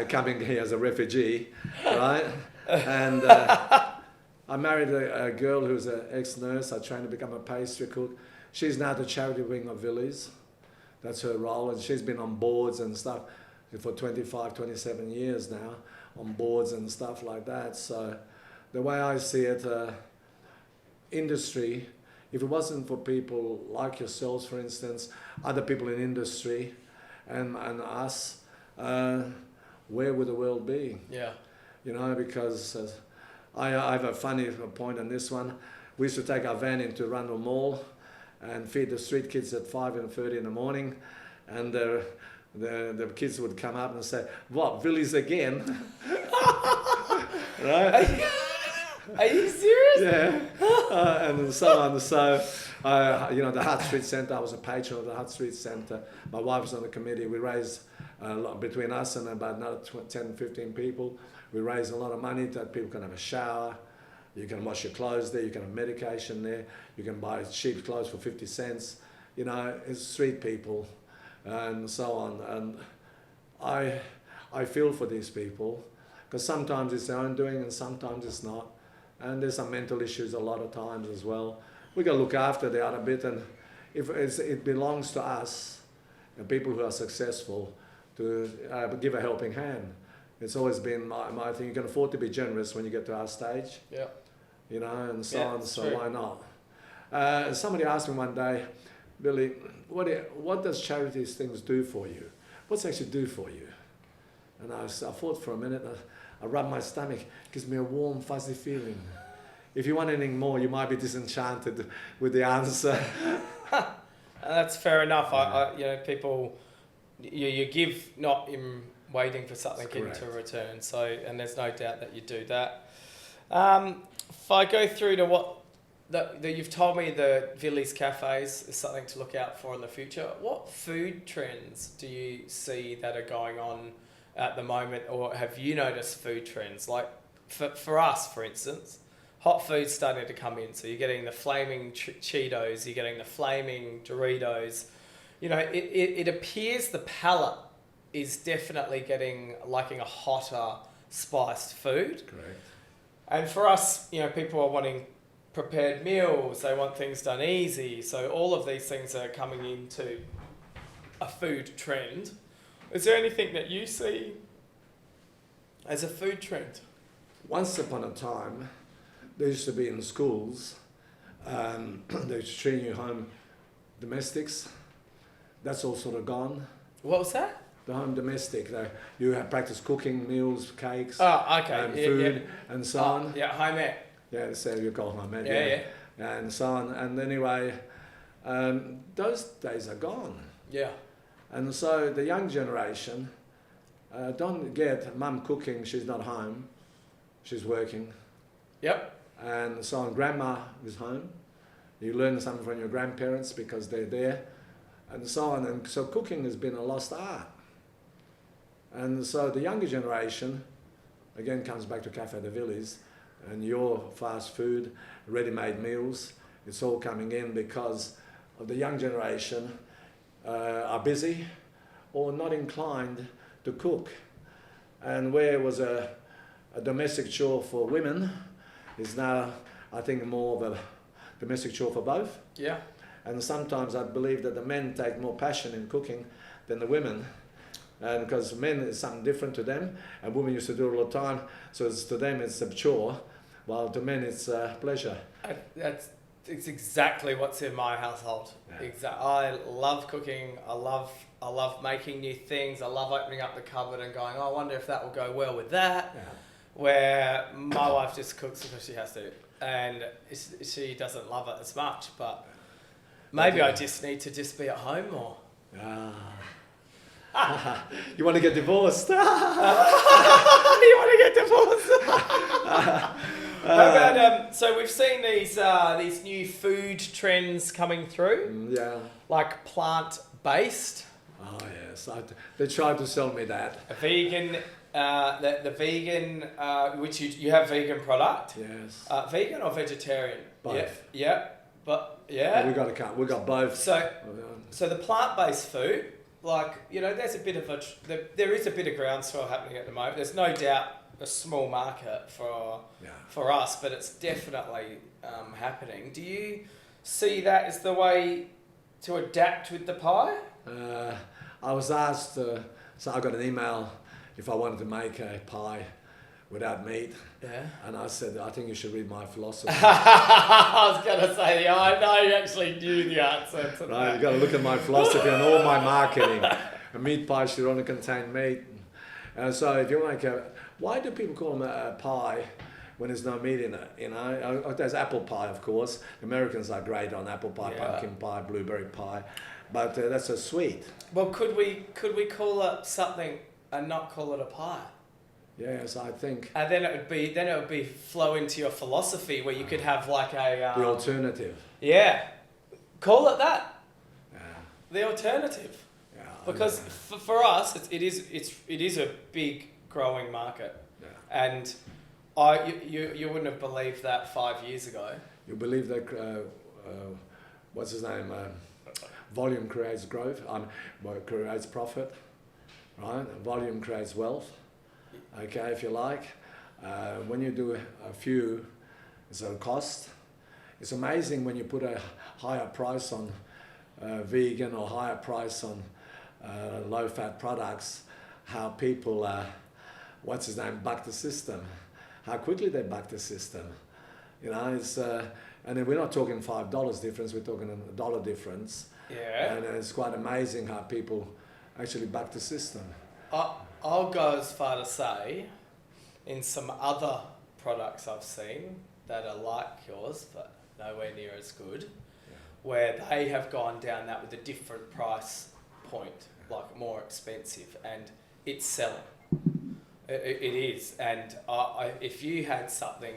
coming here as a refugee, right? And I married a girl who's an ex-nurse. I trained to become a pastry cook. She's now the charity wing of Vilis. That's her role, and she's been on boards and stuff for 25, 27 years now, on boards and stuff like that. So the way I see it, industry, if it wasn't for people like yourselves, for instance, other people in industry, and us, where would the world be? Yeah. You know, because I have a funny point on this one. We used to take our van into Rundle Mall and feed the street kids at 5:30 in the morning, and the kids would come up and say, "What, Vilis again?" Right? Are you serious? Yeah, and so on. So, you know, the Hutt Street Centre, I was a patron of the Hutt Street Centre. My wife was on the committee. We raised, between us and about another 10, 15 people, we raised a lot of money that people can have a shower, you can wash your clothes there, you can have medication there, you can buy cheap clothes for 50 cents. You know, it's street people and so on. And I feel for these people, because sometimes it's their own doing and sometimes it's not. And there's some mental issues a lot of times as well. We got to look after the other bit, and if it belongs to us, the people who are successful, to give a helping hand. It's always been my thing. You can afford to be generous when you get to our stage. Yeah. You know, and so Yeah, on. So true. why not? Somebody asked me one day, Billy, what does charities things do for you? What's it actually do for you? And I thought for a minute. I rubbed my stomach. Gives me a warm, fuzzy feeling. If you want anything more, you might be disenchanted with the answer. That's fair enough. You know, people, you give not in waiting for something into return. So, and there's no doubt that you do that. If I go through to what that you've told me, the Vilis cafes is something to look out for in the future. What food trends do you see that are going on at the moment, or have you noticed food trends? Like for us, for instance, hot food's starting to come in. So you're getting the flaming Cheetos, you're getting the flaming Doritos. You know, it appears the palate is definitely liking a hotter, spiced food. Correct. And for us, you know, people are wanting prepared meals, they want things done easy. So all of these things are coming into a food trend. Is there anything that you see as a food trend? Once upon a time, there used to be in schools, they used to train you home domestics. That's all sort of gone. What was that? The home domestic. You have practice cooking, meals, cakes, Oh, okay. and food, and so on. Yeah, home ec. Yeah, so you call home ec. Yeah. And so on. And anyway, those days are gone. Yeah. And so the young generation don't get mum cooking, she's not home, she's working. Yep. And so on, grandma is home. You learn something from your grandparents because they're there, and so on. And so cooking has been a lost art. And so the younger generation, again, comes back to Cafe de Vilis and your fast food, ready-made meals. It's all coming in because of the young generation are busy or not inclined to cook. And where it was a domestic chore for women is now, I think, more of a domestic chore for both. Yeah. And sometimes I believe that the men take more passion in cooking than the women. And because men is something different to them, and women used to do it all the time, so to them it's a chore, while to men it's a pleasure. It's exactly what's in my household. Yeah. I love cooking. I love making new things. I love opening up the cupboard and going, oh, I wonder if that will go well with that. Yeah. Where my wife just cooks because she has to, and she doesn't love it as much. But maybe I just need to just be at home more. You want to get divorced? You want to get divorced? So we've seen these new food trends coming through. Yeah. Like plant-based. Oh yes, they tried to sell me that. A vegan, the vegan, which you have vegan product. Yes. Vegan or vegetarian? Both. Yeah. But yeah. We got both. So the plant-based food, like, you know, there's a bit of there is a bit of groundswell happening at the moment. There's no doubt a small market for us, but it's definitely happening. Do you see that as the way to adapt with the pie? I was asked, so I got an email if I wanted to make a pie without meat. Yeah. And I said, I think you should read my philosophy. I was going to say, I know you actually knew the answer to Right, that. you've got to look at my philosophy and all my marketing. A meat pie should only contain meat. So if you make why do people call them a pie when there's no meat in it? You know, there's apple pie, of course. Americans are great on apple pie, pumpkin pie, blueberry pie, but that's a sweet. Well, could we call it something and not call it a pie? Yes, I think. And then it would be flow into your philosophy where you could have like a the alternative. Yeah, call it that. Yeah. The alternative. Yeah. Because for us, it is a big growing market. Yeah. And you wouldn't have believed that 5 years ago. You believe that what's his name? Volume creates growth. Creates profit, right? Volume creates wealth. Okay, if you like. When you do a few, it's a cost. It's amazing when you put a higher price on vegan or higher price on low-fat products, how people, buck the system. How quickly they buck the system. You know, it's and then we're not talking $5 difference, we're talking a $1 difference. Yeah. And it's quite amazing how people actually buck the system. I'll go as far to say, in some other products I've seen that are like yours, but nowhere near as good, where they have gone down that with a different price point, like more expensive, and it's selling. It is, and if you had something,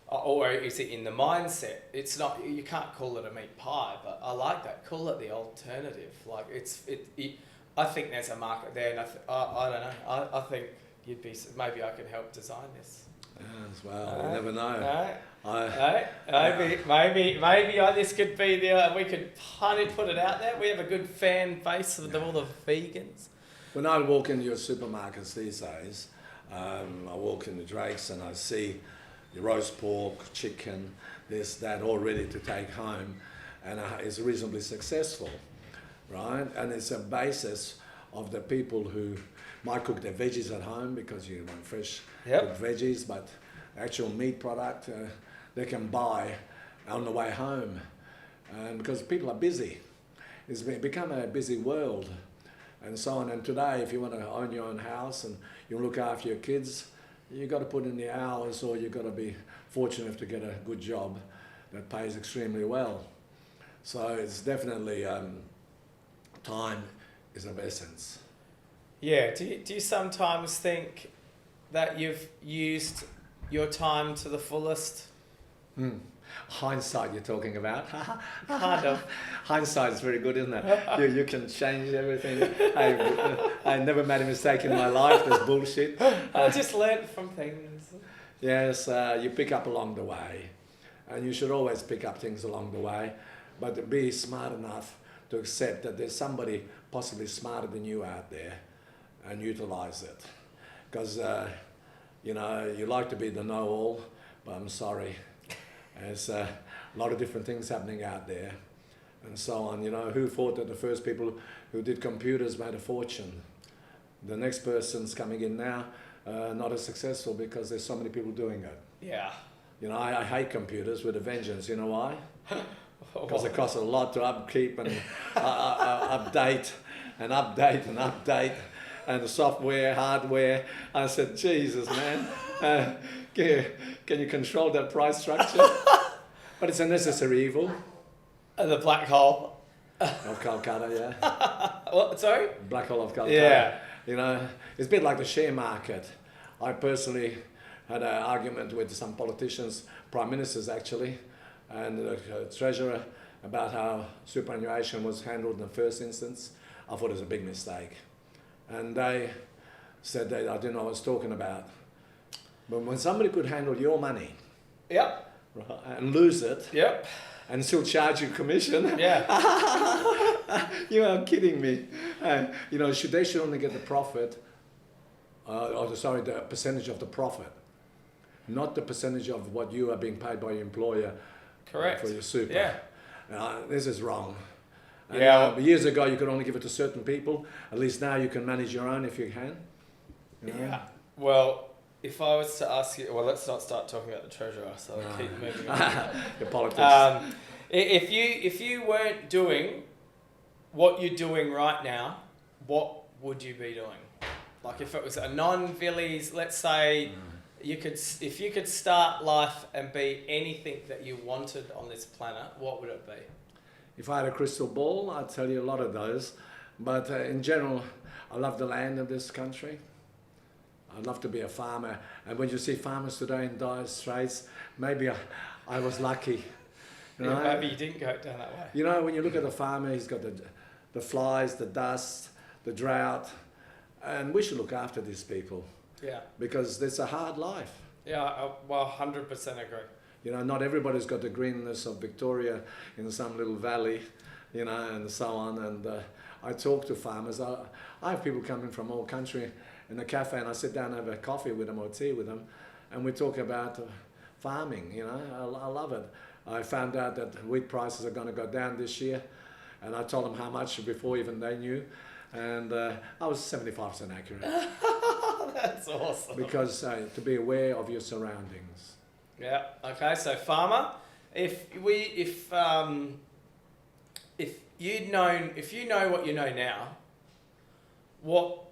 or is it in the mindset? It's not. You can't call it a meat pie, but I like that. Call it the alternative. Like I think there's a market there, and I don't know. I think you'd be. Maybe I could help design this. Yes, well, you never know. Maybe this could be the. We could put it out there. We have a good fan base of all the vegans. When I walk into your supermarkets these days, I walk into Drake's and I see your roast pork, chicken, this, that, all ready to take home, and it's reasonably successful, right? And it's a basis of the people who might cook their veggies at home because you want fresh cooked veggies, but actual meat product they can buy on the way home, and because people are busy, it's become a busy world, and so on. And today, if you want to own your own house and you look after your kids, you've got to put in the hours, or you've got to be fortunate enough to get a good job that pays extremely well. So it's definitely time is of essence. Yeah. Do you sometimes think that you've used your time to the fullest? Hindsight you're talking about. Kind of. Hindsight is very good, isn't it? You can change everything. I never made a mistake in my life. There's bullshit. I just learned from things. Yes, you pick up along the way. And you should always pick up things along the way. But to be smart enough to accept that there's somebody possibly smarter than you out there and utilize it. Because, you like to be the know-all, but I'm sorry. There's a lot of different things happening out there and so on. You know, who thought that the first people who did computers made a fortune? The next person's coming in now, not as successful because there's so many people doing it. Yeah. You know, I hate computers with a vengeance. You know why? Because it costs a lot to upkeep and update and update and update, and the software, hardware. I said, Jesus, man. Can you control that price structure? But it's a necessary evil. The black hole. Of Calcutta, yeah. What? Sorry? Black hole of Calcutta. Yeah. You know, it's a bit like the share market. I personally had an argument with some politicians, prime ministers actually, and the treasurer about how superannuation was handled in the first instance. I thought it was a big mistake. And they said I didn't know what I was talking about. But when somebody could handle your money, Yep. right, and lose it, Yep. and still charge you commission. Yeah. You are kidding me. They should only get the profit, the percentage of the profit, not the percentage of what you are being paid by your employer. Correct. For your super. Yeah. This is wrong. And, Yeah. Years ago, you could only give it to certain people. At least now you can manage your own if you can. Yeah. Well, if I was to ask you, well, let's not start talking about the treasurer. So I'll keep moving on. The politics. If you weren't doing what you're doing right now, what would you be doing? Like if it was a non-Vilis, let's say if you could start life and be anything that you wanted on this planet, what would it be? If I had a crystal ball, I'd tell you a lot of those. But in general, I love the land of this country. I'd love to be a farmer. And when you see farmers today in dire straits, maybe I was lucky. Maybe you didn't go down that way. When you look at the farmer, he's got the flies, the dust, the drought. And we should look after these people. Yeah. Because it's a hard life. Yeah, well, 100% agree. Not everybody's got the greenness of Victoria in some little valley, and so on. And I talk to farmers. I have people coming from all country in a cafe, and I sit down and have a coffee with them or tea with them, and we talk about farming. I love it. I found out that wheat prices are going to go down this year, and I told them how much before even they knew, and I was 75% accurate. That's awesome. Because to be aware of your surroundings. Yeah. Okay. So farmer, if you know what you know now, what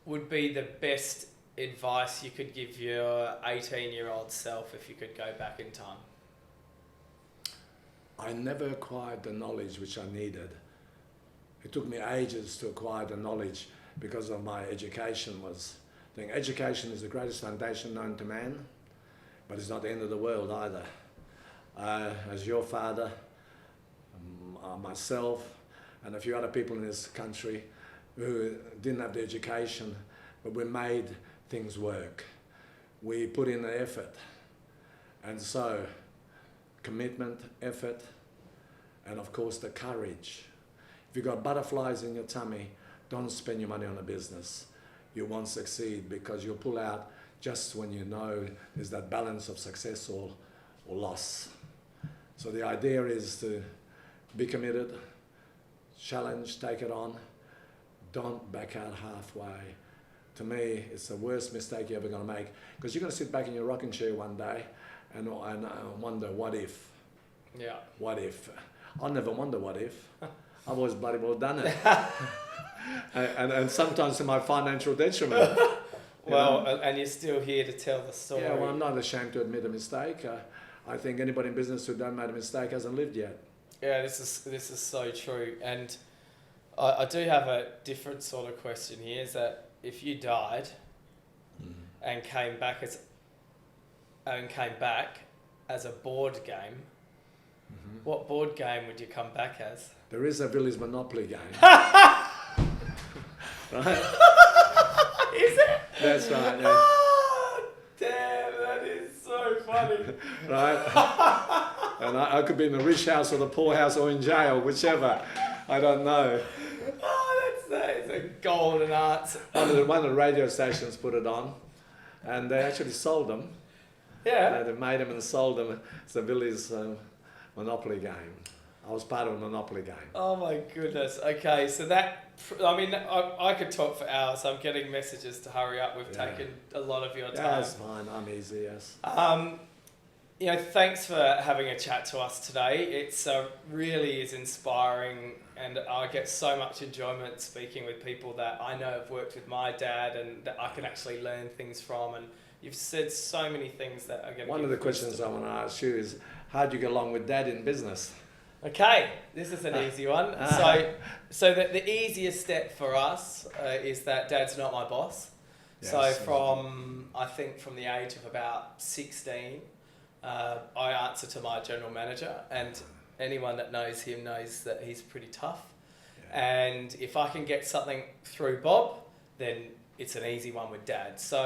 would be the best advice you could give your 18-year-old self if you could go back in time? I never acquired the knowledge which I needed. It took me ages to acquire the knowledge because of my education Education is the greatest foundation known to man, but it's not the end of the world either. As your father, myself, and a few other people in this country who didn't have the education, but we made things work. We put in the effort. And so, commitment, effort, and of course the courage. If you've got butterflies in your tummy, don't spend your money on a business. You won't succeed because you'll pull out just when you know there's that balance of success or loss. So the idea is to be committed, challenge, take it on, don't back out halfway. To me, it's the worst mistake you're ever going to make because you're going to sit back in your rocking chair one day and wonder, what if? Yeah. What if? I'll never wonder what if. I've always bloody well done it. and sometimes to my financial detriment. And you're still here to tell the story. Yeah, well, I'm not ashamed to admit a mistake. I think anybody in business who done made a mistake hasn't lived yet. Yeah, this is so true. And I do have a different sort of question here, is that if you died and came back as a board game, what board game would you come back as? There is a Vilis Monopoly game. Right? Is it? That's right, yeah. Oh, damn, that is so funny. Right? And I could be in the rich house or the poor house or in jail, whichever. I don't know. Oh, that's a golden answer. One of the radio stations put it on, and they actually sold them. Yeah. They made them and sold them. It's a Vilis Monopoly game. I was part of a Monopoly game. Oh my goodness. Okay, so I could talk for hours. I'm getting messages to hurry up. We've taken a lot of your time. Yeah, that's fine. I'm easy, yes. Thanks for having a chat to us today. It's really is inspiring, and I get so much enjoyment speaking with people that I know have worked with my dad and that I can actually learn things from. And you've said so many things that are going to. One of the questions I want to ask you is, how do you get along with Dad in business? Okay, this is an easy one. So the easiest step for us is that Dad's not my boss. Yes, so from the age of about 16, I answer to my general manager, and anyone that knows him knows that he's pretty tough. Yeah. And if I can get something through Bob, then it's an easy one with Dad. So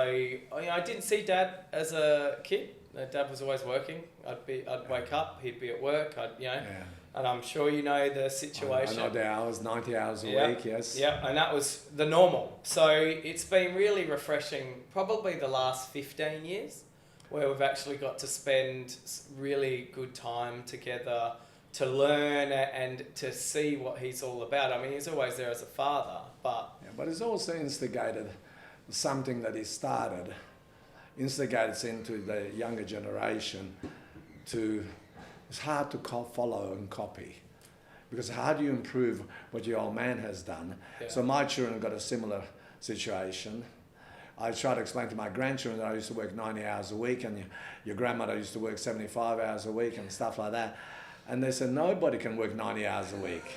I didn't see Dad as a kid. Dad was always working. I'd wake up, he'd be at work. Yeah. And I'm sure you know the situation. I know the hours, 90 hours a week, yes. Yeah, and that was the normal. So it's been really refreshing, probably the last 15 years, where we've actually got to spend really good time together to learn and to see what he's all about. I mean, he's always there as a father, but... Yeah, but it's also instigated something that he started, instigates into the younger generation to... It's hard to follow and copy, because how do you improve what your old man has done? Yeah. So my children got a similar situation. I try to explain to my grandchildren that I used to work 90 hours a week, and your grandmother used to work 75 hours a week and stuff like that. And they said, nobody can work 90 hours a week.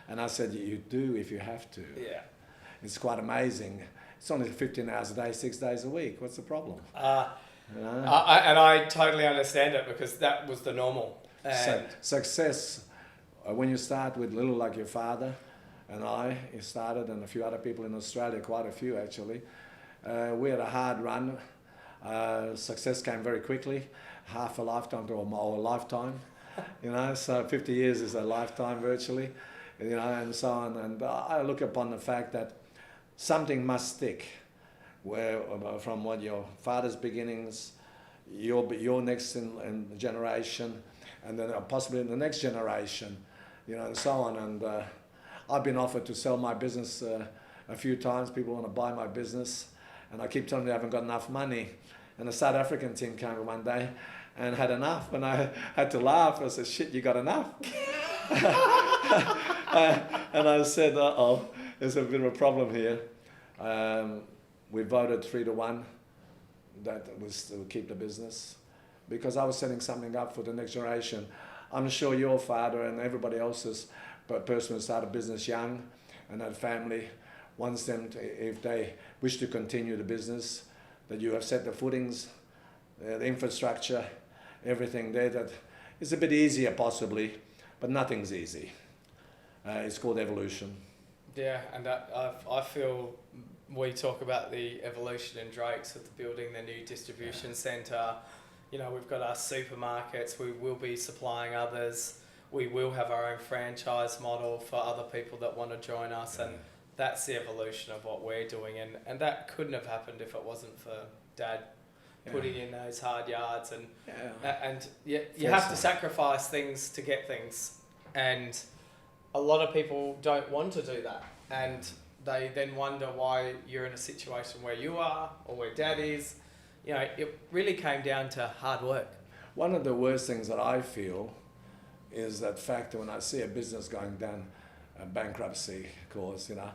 And I said, you do if you have to. Yeah. It's quite amazing. It's only 15 hours a day, 6 days a week. What's the problem? You know? And I totally understand it, because that was the normal. So, success, when you start with little like your father and I, you started, and a few other people in Australia, quite a few actually, we had a hard run. Success came very quickly, half a lifetime to a lifetime, you know, so 50 years is a lifetime virtually, you know, and so on. And I look upon the fact that something must stick, where from what your father's beginnings, your next in generation, and then possibly in the next generation, you know, and so on. And I've been offered to sell my business a few times. People want to buy my business, and I keep telling them I haven't got enough money. And the South African team came one day and had enough, and I had to laugh. I said, shit, you got enough? And I said, uh-oh, there's a bit of a problem here. We voted 3-1 that was to keep the business, because I was setting something up for the next generation. I'm sure your father and everybody else's person who started business young and had family wants them to, if they wish to continue the business, that you have set the footings, the infrastructure, everything there, that it's a bit easier possibly, but nothing's easy. It's called evolution. Yeah, and I feel we talk about the evolution in Drake's with the building the new distribution centre. You know, we've got our supermarkets, we will be supplying others, we will have our own franchise model for other people that want to join us, and that's the evolution of what we're doing, and that couldn't have happened if it wasn't for Dad putting in those hard yards, and you have to sacrifice things to get things, and a lot of people don't want to do that, and they then wonder why you're in a situation where you are or where Dad is. You know, it really came down to hard work. One of the worst things that I feel is that fact that when I see a business going down a bankruptcy course, you know,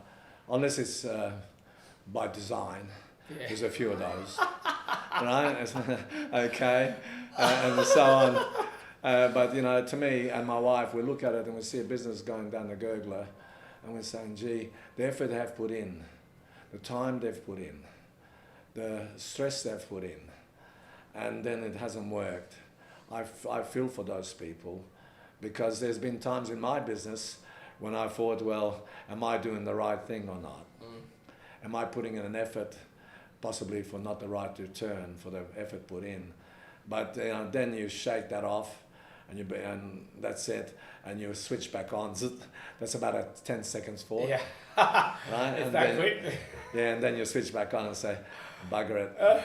unless it's by design, there's a few of those, right? Okay, and so on. But, you know, to me and my wife, we look at it and we see a business going down the gurgler, and we're saying, gee, the effort they have put in, the time they've put in, the stress they've put in, and then it hasn't worked. I feel for those people, because there's been times in my business when I thought, well, am I doing the right thing or not? Am I putting in an effort, possibly for not the right return for the effort put in? But you know, then you shake that off, and that's it, and you switch back on. That's about a 10 seconds forward. Yeah. Right? It's that quick. Yeah, and then you switch back on and say, bugger it,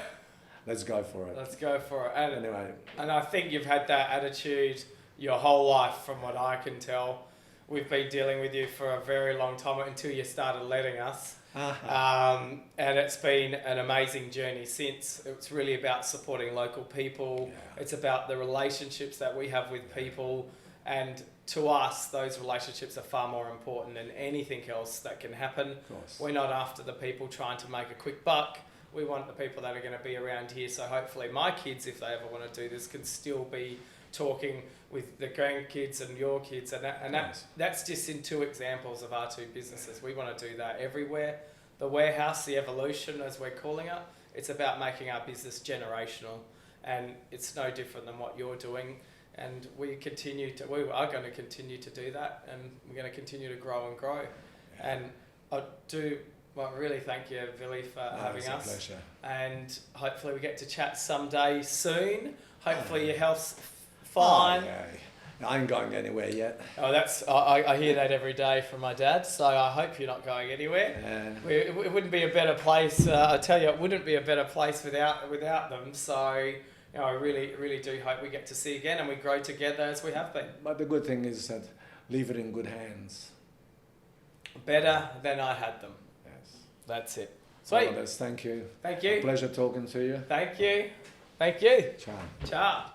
let's go for it. Let's go for it. And, anyway. And I think you've had that attitude your whole life, from what I can tell. We've been dealing with you for a very long time, until you started letting us. And it's been an amazing journey since. It's really about supporting local people. Yeah. It's about the relationships that we have with people. And to us, those relationships are far more important than anything else that can happen. We're not after the people trying to make a quick buck. We want the people that are going to be around here. So hopefully my kids, if they ever want to do this, can still be talking with the grandkids and your kids. And that's just in 2 examples of our 2 businesses. We want to do that everywhere. The warehouse, the evolution, as we're calling it, it's about making our business generational. And it's no different than what you're doing. And we are going to continue to do that, and we're going to continue to grow and grow. And I do Well, really thank you, Vili, for having it's us. a pleasure. And hopefully we get to chat someday soon. Hopefully your health's fine. Oh, yeah. I ain't going anywhere yet. Oh, I hear that every day from my dad, so I hope you're not going anywhere. It wouldn't be a better place. I tell you, it wouldn't be a better place without them. So, I really do hope we get to see again and we grow together as we have been. But the good thing is that leave it in good hands. Better than I had them. Yes. That's it. Sweet. Thank you. Thank you. A pleasure talking to you. Thank you. Thank you. Ciao. Ciao.